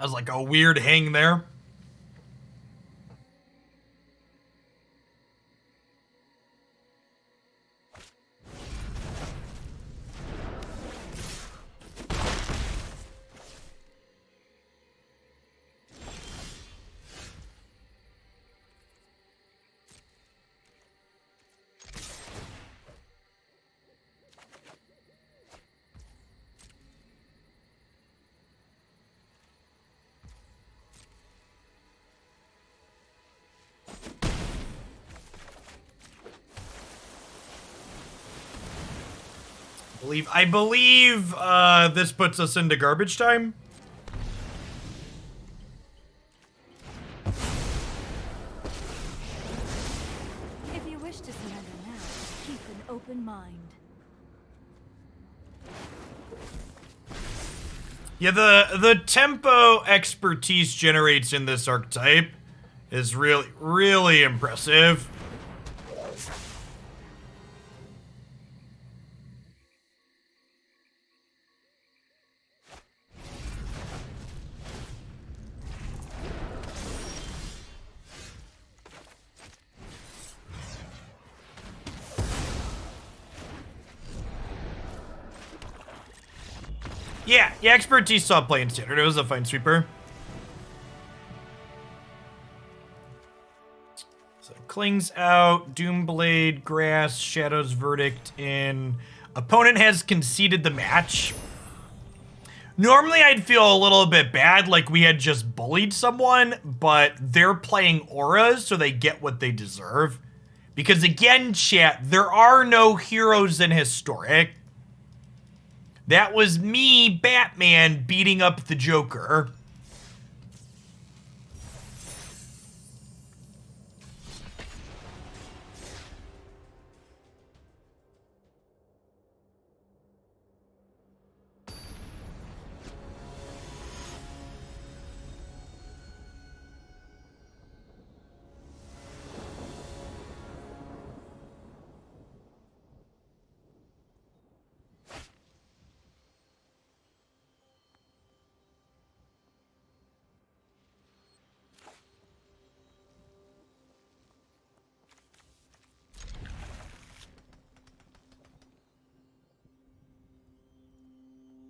That was like a weird hang there. I believe this puts us into garbage time. If you wish to surrender now, keep an open mind. Yeah, the tempo expertise generates in this archetype is really, really impressive. Yeah, expertise saw play in standard. It was a fine sweeper. So Kling's out, Doomblade, Grass, Shadow's Verdict in. Opponent has conceded the match. Normally I'd feel a little bit bad, like we had just bullied someone, but they're playing auras, so they get what they deserve. Because again, chat, there are no heroes in Historic. That was me, Batman, beating up the Joker.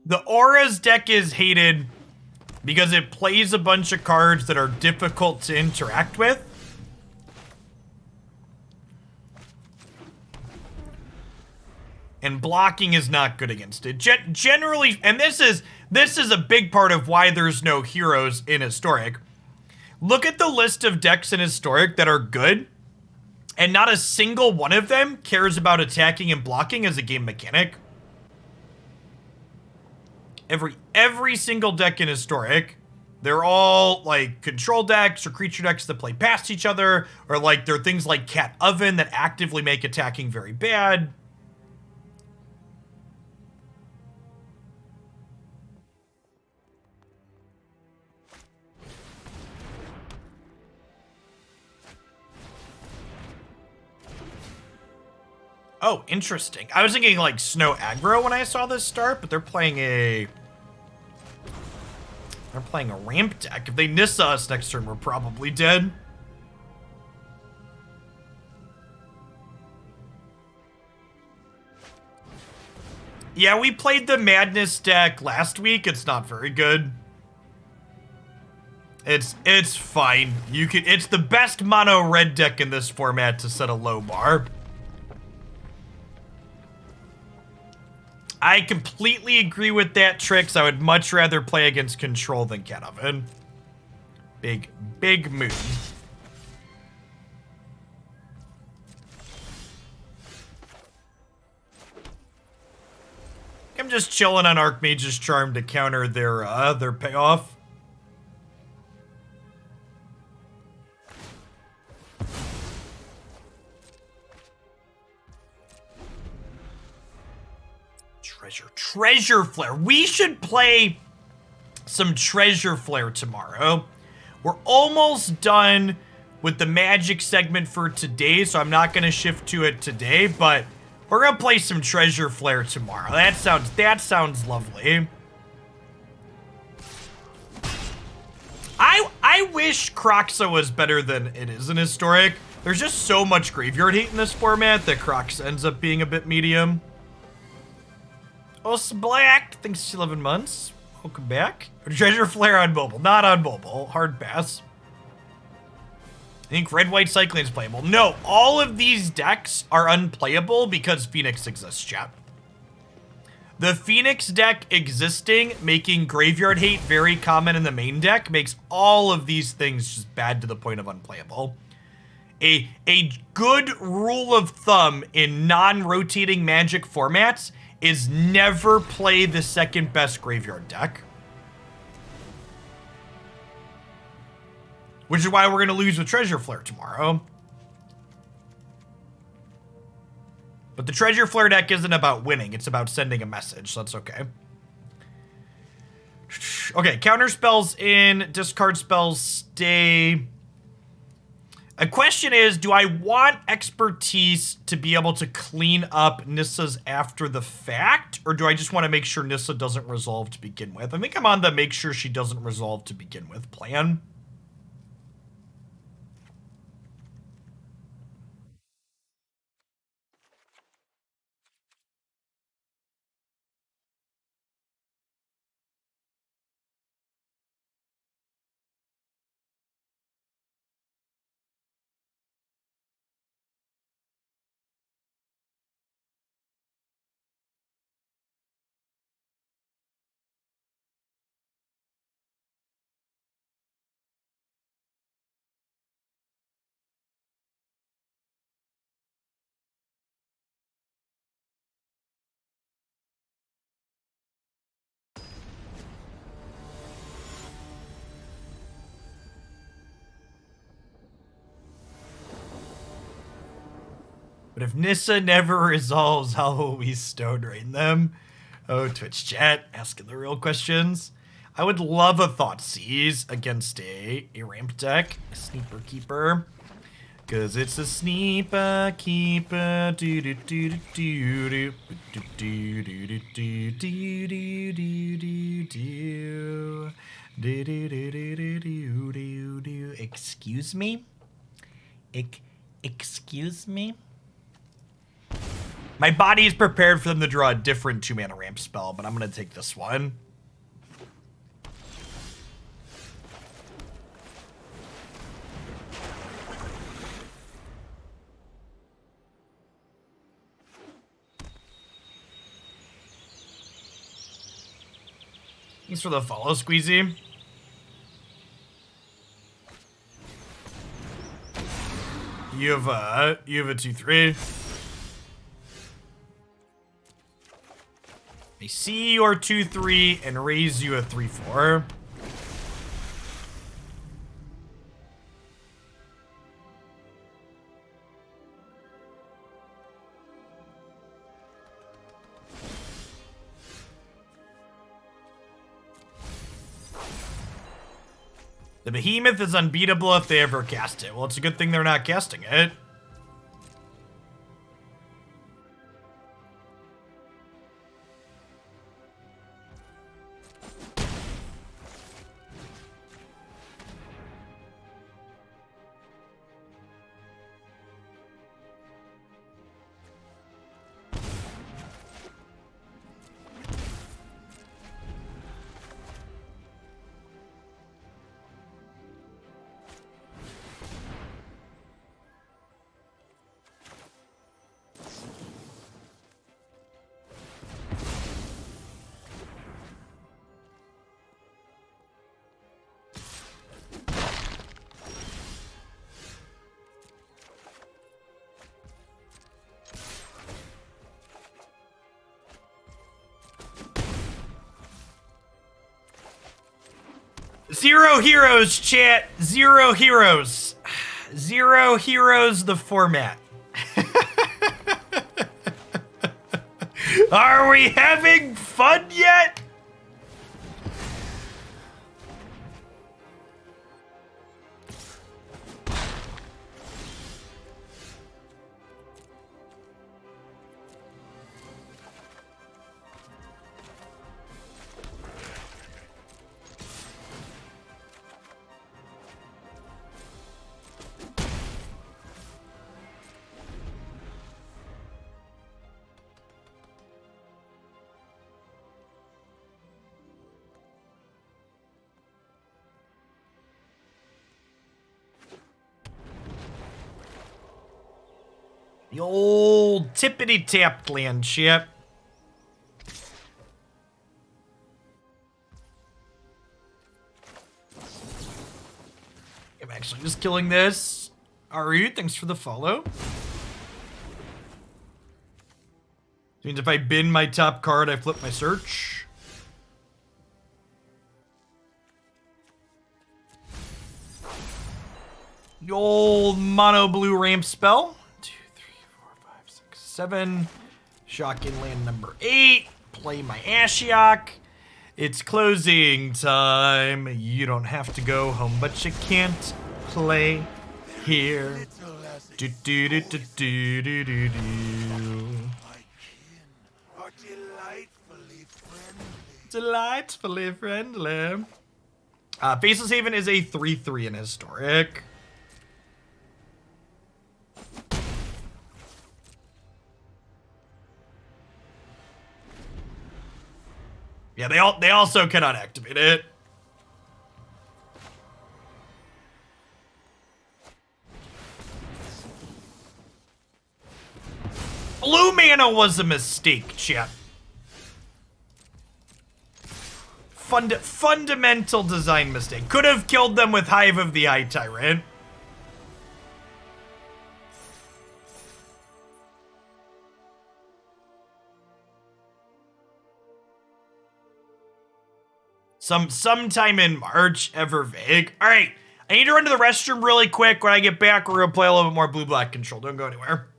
The Auras deck is hated because it plays a bunch of cards that are difficult to interact with. And blocking is not good against it. Generally, and this is a big part of why there's no heroes in Historic. Look at the list of decks in Historic that are good, and not a single one of them cares about attacking and blocking as a game mechanic. Every single deck in Historic, they're all like control decks or creature decks that play past each other, or like they're things like Cat Oven that actively make attacking very bad. Oh, interesting. I was thinking like Snow Aggro when I saw this start, but they're playing a ramp deck. If they Nissa us next turn, we're probably dead. Yeah, we played the Madness deck last week. It's not very good. It's fine. It's the best mono red deck in this format to set a low bar. I completely agree with that, Trix. I would much rather play against Control than Cat Oven. Big move. I'm just chilling on Archmage's Charm to counter their payoff. Treasure Flare. We should play some Treasure Flare tomorrow. We're almost done with the Magic segment for today, so I'm not going to shift to it today, but we're going to play some Treasure Flare tomorrow. That sounds lovely. I wish Kroxa was better than it is in Historic. There's just so much graveyard hate in this format that Kroxa ends up being a bit medium. Os Black, thanks to 11 months. Welcome back. Treasure Flare on mobile. Not on mobile. Hard pass. I think Red-White Cycling is playable. No, all of these decks are unplayable because Phoenix exists, chat. The Phoenix deck existing, making graveyard hate very common in the main deck, makes all of these things just bad to the point of unplayable. A good rule of thumb in non-rotating Magic formats is never play the second best graveyard deck. Which is why we're going to lose with Treasure Flare tomorrow. But the Treasure Flare deck isn't about winning, it's about sending a message, so that's okay. Okay, counter spells in, discard spells stay. A question is, do I want expertise to be able to clean up Nissa's after the fact, or do I just want to make sure Nissa doesn't resolve to begin with? I think I'm on the make sure she doesn't resolve to begin with plan. But if Nissa never resolves, how will we Stone Rain them? Oh, Twitch chat, asking the real questions. I would love a Thoughtseize against a ramp deck, a Sneaper Keeper. Cause it's a Sneaper Keeper. Do do do do do do do do do do do do do do do. Excuse me? Excuse me? My body is prepared for them to draw a different 2-mana ramp spell, but I'm going to take this one. Thanks for the follow, Squeezy. You have a 2/3. I see your 2/3 and raise you a 3/4. The Behemoth is unbeatable if they ever cast it. Well, it's a good thing they're not casting it. Zero heroes, chat. Zero heroes. Zero heroes, the format. Are we having fun yet? The old tippity-tapped land chip. I'm actually just killing this. Aru, thanks for the follow. Means if I bin my top card, I flip my search. The old mono blue ramp spell. 2, 3, 4, 5, 6, 7. Shocking land number 8. Play my Ashiok. It's closing time. You don't have to go home, but you can't play here. Do do do do do do do do. Are delightfully friendly. Delightfully friendly. Faceless Haven is a 3/3 in Historic. Yeah, they also cannot activate it. Blue mana was a mistake, chat. Fundamental design mistake. Could have killed them with Hive of the Eye Tyrant. Sometime in March, ever vague. All right, I need to run to the restroom really quick. When I get back, we're gonna play a little bit more blue-black control. Don't go anywhere.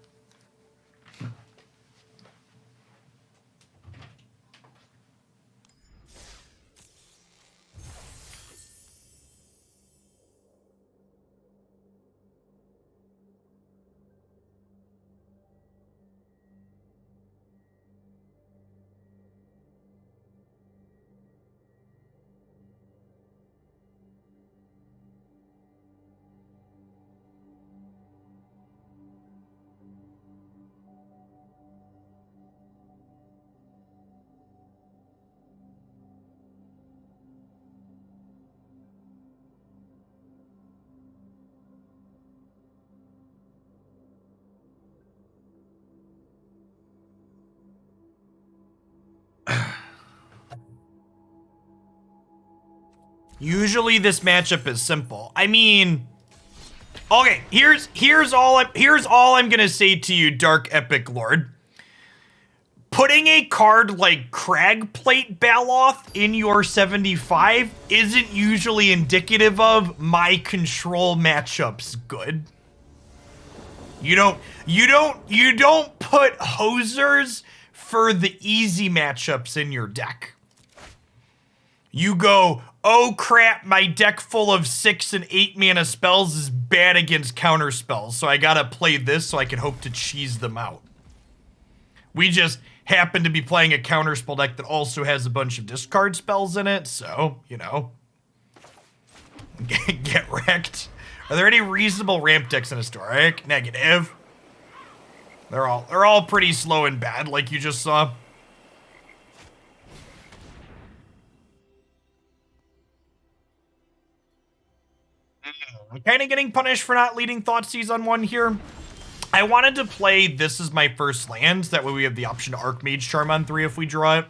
Usually this matchup is simple. I mean, okay, here's all I'm gonna say to you, Dark Epic Lord. Putting a card like Cragplate Baloth in your 75 isn't usually indicative of my control matchups good. You don't put hosers for the easy matchups in your deck. You go, oh crap, my deck full of 6 and 8 mana spells is bad against counter spells, so I gotta play this so I can hope to cheese them out. We just happen to be playing a counter spell deck that also has a bunch of discard spells in it, so, you know. Get wrecked. Are there any reasonable ramp decks in Historic? Negative. They're all pretty slow and bad, like you just saw. I'm kind of getting punished for not leading Thoughtseize on one here. I wanted to play this as my first land. That way we have the option to Archmage Charm on 3 if we draw it.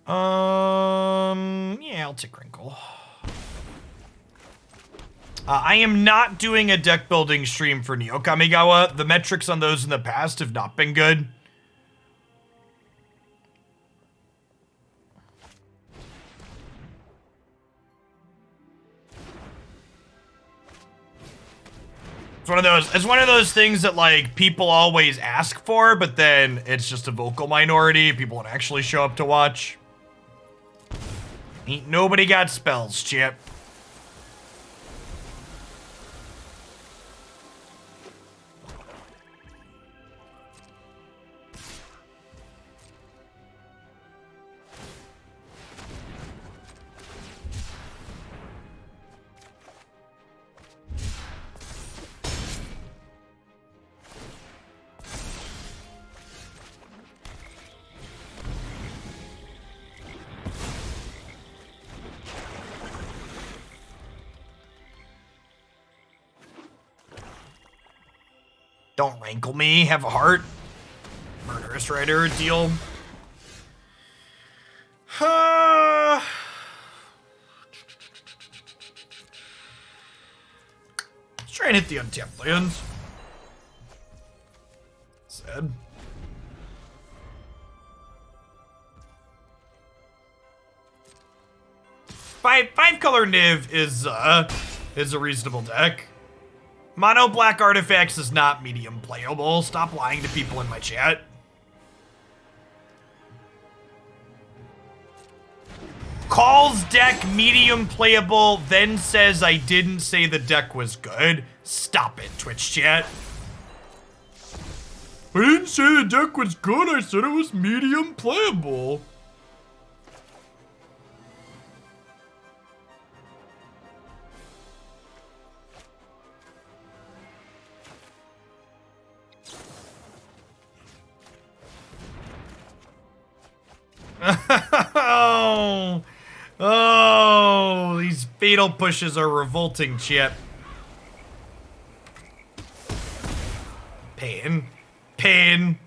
Yeah, I'll take Wrinkle. I am not doing a deck building stream for Neo Kamigawa. The metrics on those in the past have not been good. It's one of those things that, like, people always ask for, but then it's just a vocal minority. People don't actually show up to watch. Ain't nobody got spells, Chip. Don't rankle me. Have a heart. Murderous Rider deal. Let's try and hit the untapped lands. Sad. Five color Niv is a reasonable deck. Mono black artifacts is not medium playable. Stop lying to people in my chat. Calls deck medium playable, then says I didn't say the deck was good. Stop it, Twitch chat. I didn't say the deck was good, I said it was medium playable. Oh, these fatal pushes are revolting, chat. Pain. Pain.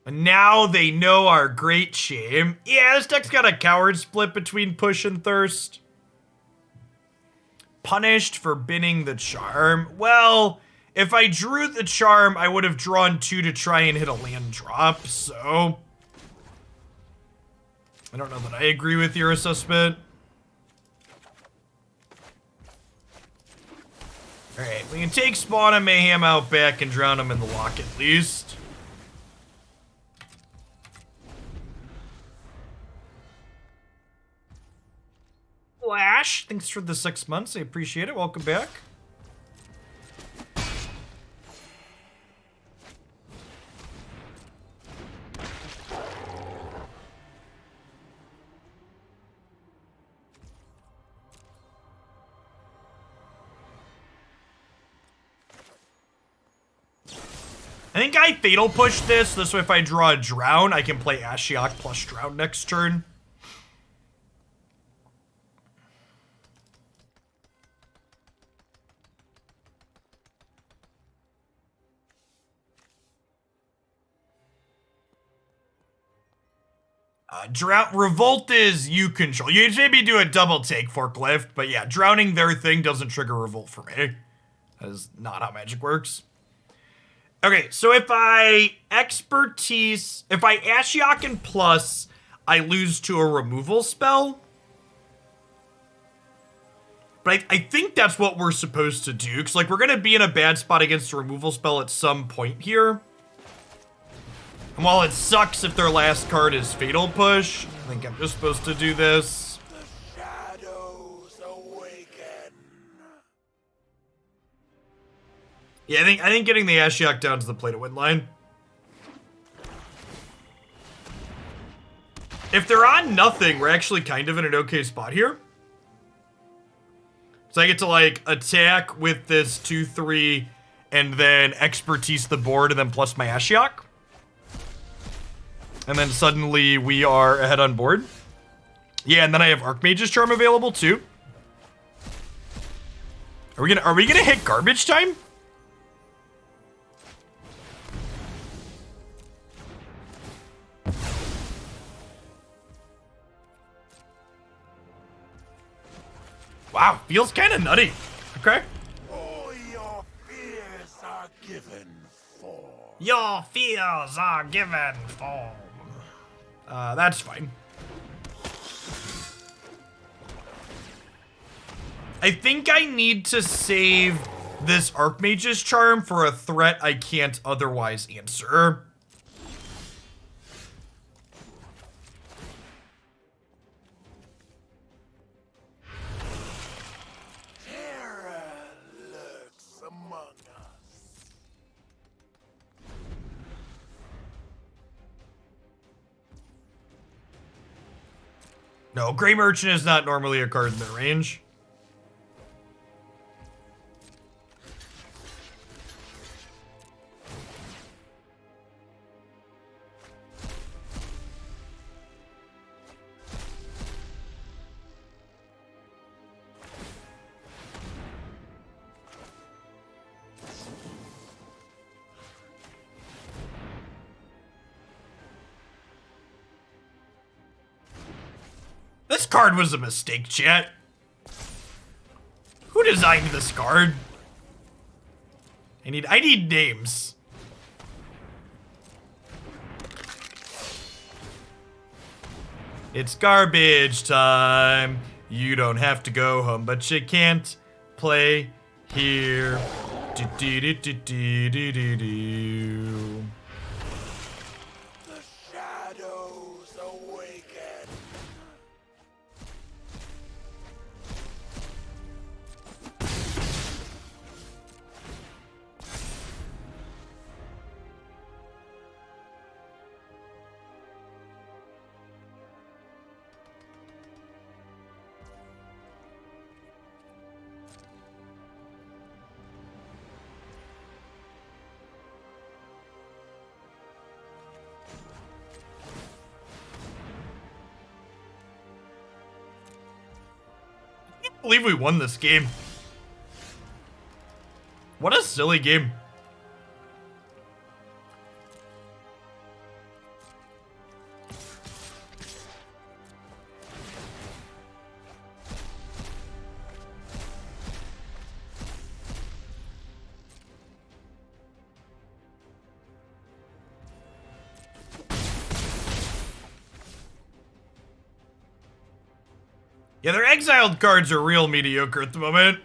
And now they know our great shame. Yeah, this deck's got a coward split between push and thirst. Punished for binning the charm. Well, if I drew the charm, I would have drawn 2 to try and hit a land drop, so... I don't know that I agree with your assessment. Alright, we can take Spawn and Mayhem out back and drown them in the Loch at least. Flash, thanks for the 6 months. I appreciate it. Welcome back. I think I fatal push this. This way if I draw a Drown, I can play Ashiok plus Drown next turn. Revolt is you control. You maybe do a double take forklift, but yeah, drowning their thing doesn't trigger revolt for me. That is not how Magic works. Okay, so if I Ashiok and plus, I lose to a removal spell. But I think that's what we're supposed to do, because like we're gonna be in a bad spot against a removal spell at some point here. And while it sucks if their last card is Fatal Push, I think I'm just supposed to do this. The shadows awaken. Yeah, I think getting the Ashiok down to the play to win line. If they're on nothing, we're actually kind of in an okay spot here. So I get to like attack with this 2/3 and then expertise the board and then plus my Ashiok. And then suddenly we are ahead on board. Yeah, and then I have Archmage's Charm available too. Are we gonna hit garbage time? Wow, feels kind of nutty. Okay. All your fears are given for. Your fears are given for. That's fine. I think I need to save this Archmage's Charm for a threat I can't otherwise answer. Terror lurks among us. No, Grey Merchant is not normally a card in their range. card was a mistake, chat. Who designed this card? I need names. It's garbage time. You don't have to go home, but you can't play here. Do, do, do, do, do, do, do, do. The shadows awaken. I believe we won this game. What a silly game. Yeah, their exiled cards are real mediocre at the moment.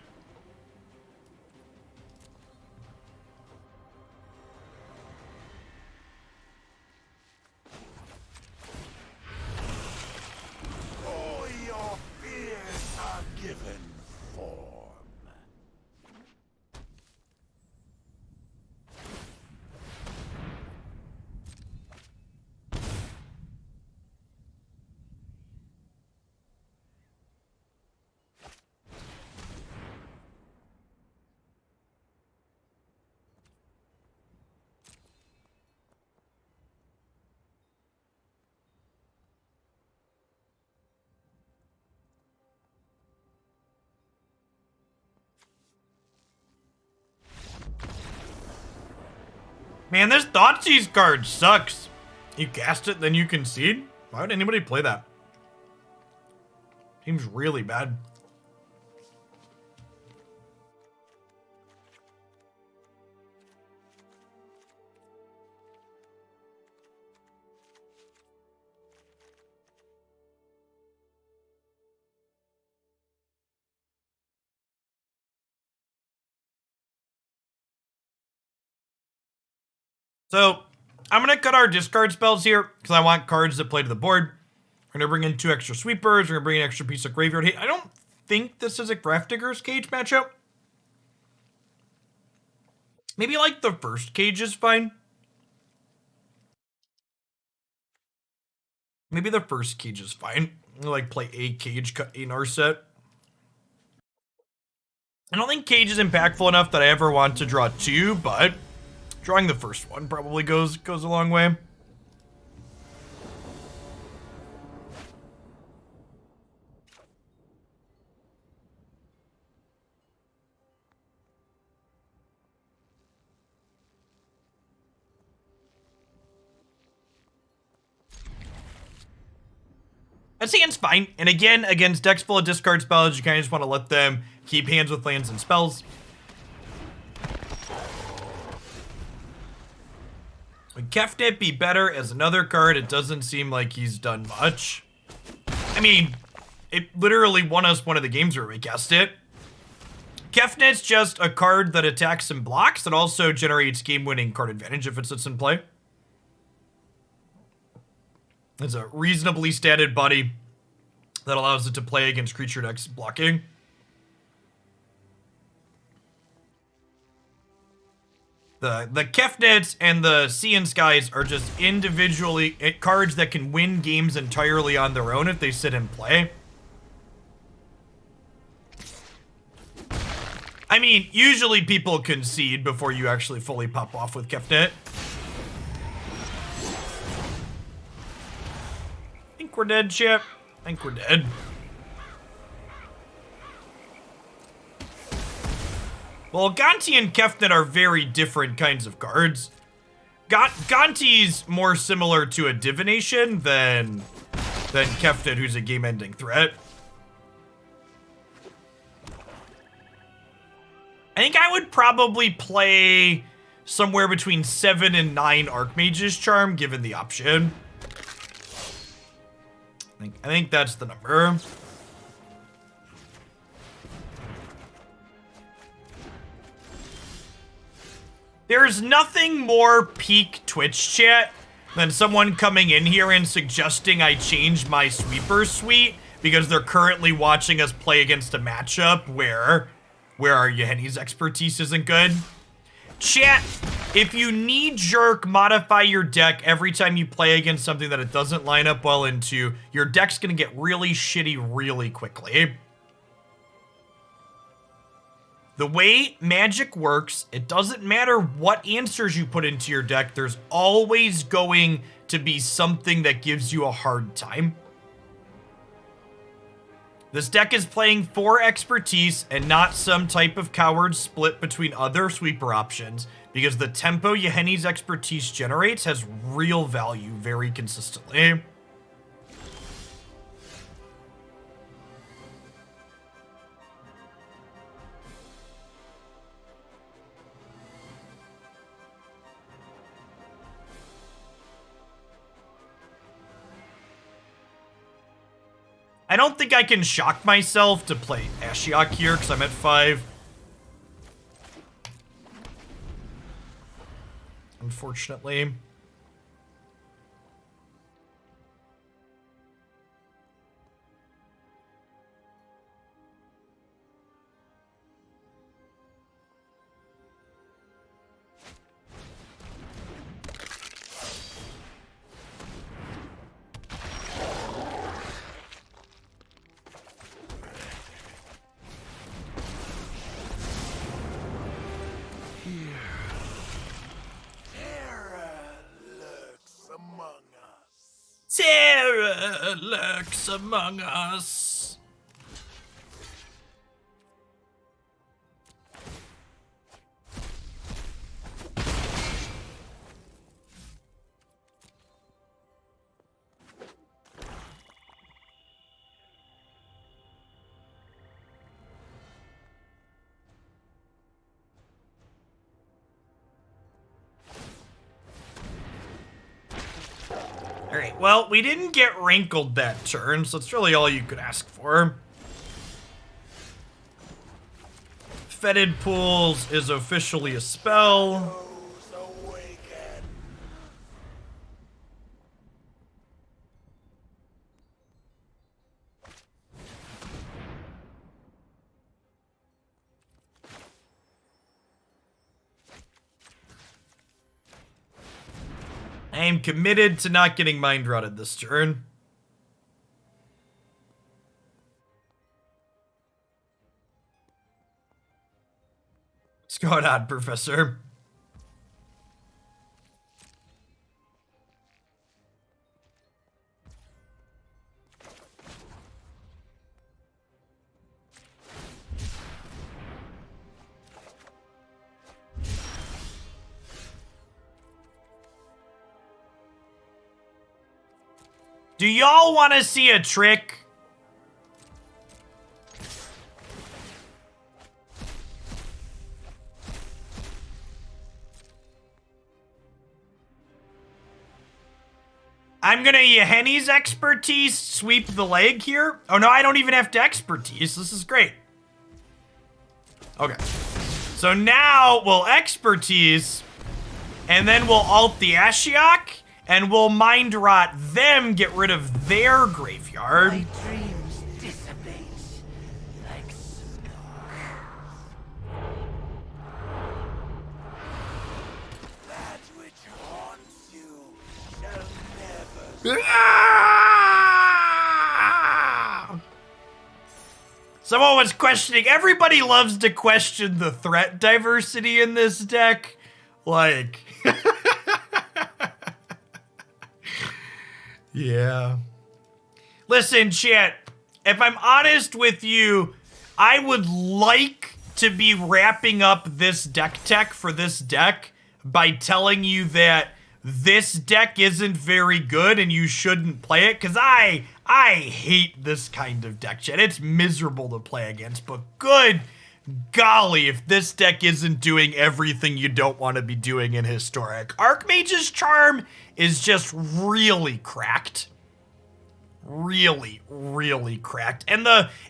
All your fears are given form. Man, this Thoughtseize card sucks. You cast it, then you concede? Why would anybody play that? Seems really bad. So, I'm going to cut our discard spells here because I want cards that play to the board. We're going to bring in 2 extra sweepers. We're going to bring an extra piece of graveyard. Hey, I don't think this is a Grafdigger's Cage matchup. Maybe like the first cage is fine. Maybe the first cage is fine. Like play a cage, cut a Narset. I don't think cage is impactful enough that I ever want to draw 2, but drawing the first one probably goes a long way. That seems fine. And again, against decks full of discard spells, you kind of just want to let them keep hands with lands and spells. Would Kefnet be better as another card? It doesn't seem like he's done much. I mean, it literally won us one of the games where we cast it. Kefnet's just a card that attacks and blocks that also generates game-winning card advantage if it sits in play. It's a reasonably statted body that allows it to play against creature decks blocking. The Kefnets and the Sea and Skies are just individually cards that can win games entirely on their own if they sit in play. I mean, usually people concede before you actually fully pop off with Kefnet. I think we're dead, chip. I think we're dead. Well, Gonti and Kefnet are very different kinds of cards. Gonti's more similar to a Divination than than Kefnet, who's a game-ending threat. I think I would probably play somewhere between 7 and 9 Archmage's Charm, given the option. I think that's the number. There's nothing more peak Twitch chat than someone coming in here and suggesting I change my sweeper suite because they're currently watching us play against a matchup where our Yahenni's expertise isn't good. Chat, if you knee-jerk modify your deck every time you play against something that it doesn't line up well into, your deck's gonna get really shitty really quickly. The way Magic works, it doesn't matter what answers you put into your deck, there's always going to be something that gives you a hard time. This deck is playing for expertise and not some type of coward split between other sweeper options, because the tempo Yahenni's expertise generates has real value very consistently. I don't think I can shock myself to play Ashiok here because I'm at 5. Unfortunately. Terror lurks among us. Alright, well, we didn't get wrinkled that turn, so it's really all you could ask for. Fetid Pools is officially a spell. I am committed to not getting mind rotted this turn. What's going on, Professor? Do y'all want to see a trick? I'm gonna Yahenni's expertise sweep the leg here. Oh no, I don't even have to expertise. This is great. Okay. So now we'll expertise, and then we'll alt the Ashiok, and we'll mind rot them, get rid of their graveyard. My dreams dissipate like smoke. That which haunts you shall never. Someone was questioning. Everybody loves to question the threat diversity in this deck. Like, yeah. Listen, chat, if I'm honest with you, I would like to be wrapping up this deck tech for this deck by telling you that this deck isn't very good and you shouldn't play it, because I hate this kind of deck shit. It's miserable to play against, but good golly, if this deck isn't doing everything you don't want to be doing in Historic. Archmage's Charm is just really cracked. Really, really cracked. And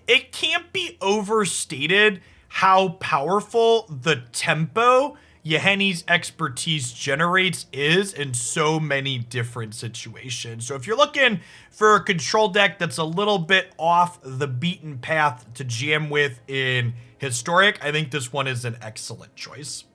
it can't be overstated how powerful the tempo Yahenni's expertise generates is in so many different situations. So if you're looking for a control deck that's a little bit off the beaten path to jam with in Historic, I think this one is an excellent choice.